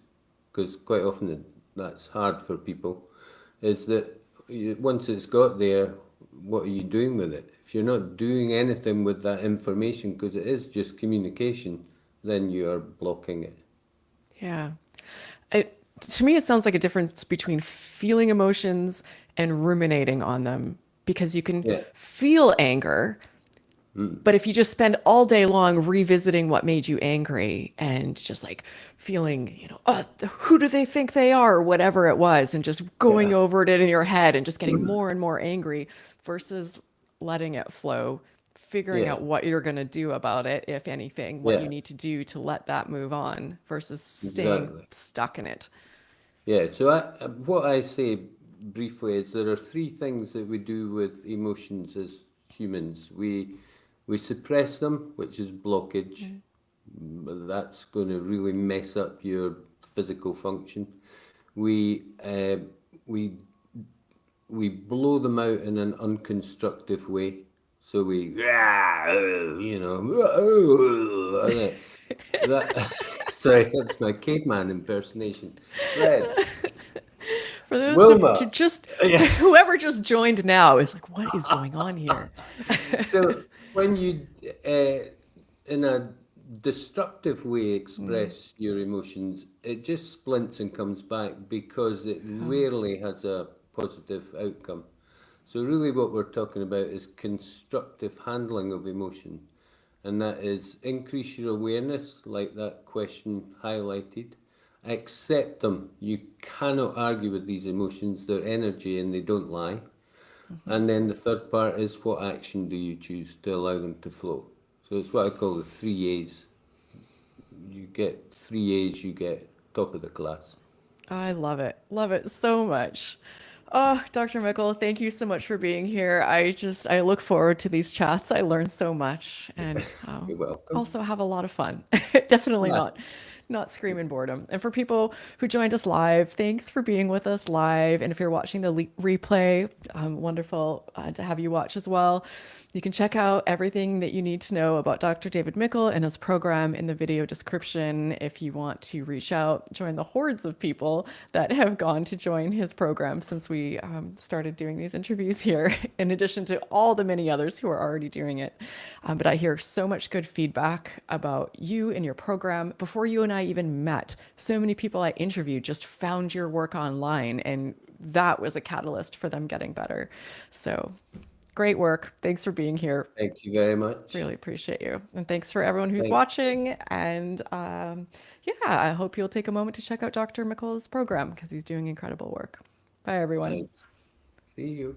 Speaker 2: because quite often that's hard for people, is that once it's got there, what are you doing with it? If you're not doing anything with that information, because it is just communication, then you're blocking it.
Speaker 1: Yeah. To me, it sounds like a difference between feeling emotions and ruminating on them because you can
Speaker 2: Yeah,
Speaker 1: feel anger, but if you just spend all day long revisiting what made you angry and just like feeling, oh, who do they think they are, or whatever it was, and just going
Speaker 2: yeah,
Speaker 1: over it in your head and just getting more and more angry versus letting it flow, figuring
Speaker 2: yeah,
Speaker 1: out what you're going to do about it, if anything, what you
Speaker 2: yeah,
Speaker 1: need to do to let that move on versus staying
Speaker 2: exactly.
Speaker 1: stuck in it.
Speaker 2: Yeah, so what I say briefly is there are three things that we do with emotions as humans. We suppress them, which is blockage.
Speaker 1: Mm.
Speaker 2: That's going to really mess up your physical function. We uh, we we blow them out in an unconstructive way. So we, you know, that. Sorry, that's my caveman impersonation. Fred,
Speaker 1: For those who
Speaker 2: Wilma.
Speaker 1: just,
Speaker 2: Yeah.
Speaker 1: whoever just joined now is like, what is going on here?
Speaker 2: So when you in a destructive way
Speaker 1: Mm,
Speaker 2: express your emotions, it just splints and comes back because it
Speaker 1: yeah.
Speaker 2: rarely has a positive outcome. So really what we're talking about is constructive handling of emotion. And that is increase your awareness, like that question highlighted. Accept them. You cannot argue with these emotions. They're energy and they don't lie.
Speaker 1: Mhm.
Speaker 2: And then the third part is what action do you choose to allow them to flow? So it's what I call the three A's. You get three A's, you get top of the class.
Speaker 1: I love it. Love it so much. Oh, Dr. Mickel, thank you so much for being here. I look forward to these chats. I learn so much and
Speaker 2: You're welcome.
Speaker 1: also have a lot of fun. Definitely
Speaker 2: Ah,
Speaker 1: not screaming boredom. And for people who joined us live, thanks for being with us live. And if you're watching the replay, wonderful to have you watch as well. You can check out everything that you need to know about Dr. David Mickel and his program in the video description. If you want to reach out, join the hordes of people that have gone to join his program since we started doing these interviews here, in addition to all the many others who are already doing it. But I hear so much good feedback about you and your program. Before you and I even met, so many people I interviewed just found your work online, and that was a catalyst for them getting better. So great work. Thanks for being here.
Speaker 2: thank you very much.
Speaker 1: Really appreciate you. And thanks for everyone who's
Speaker 2: Thank,
Speaker 1: watching. And yeah, I hope you'll take a moment to check out Dr. Mickel's program because he's doing incredible work. Bye, everyone.
Speaker 2: thanks. See you.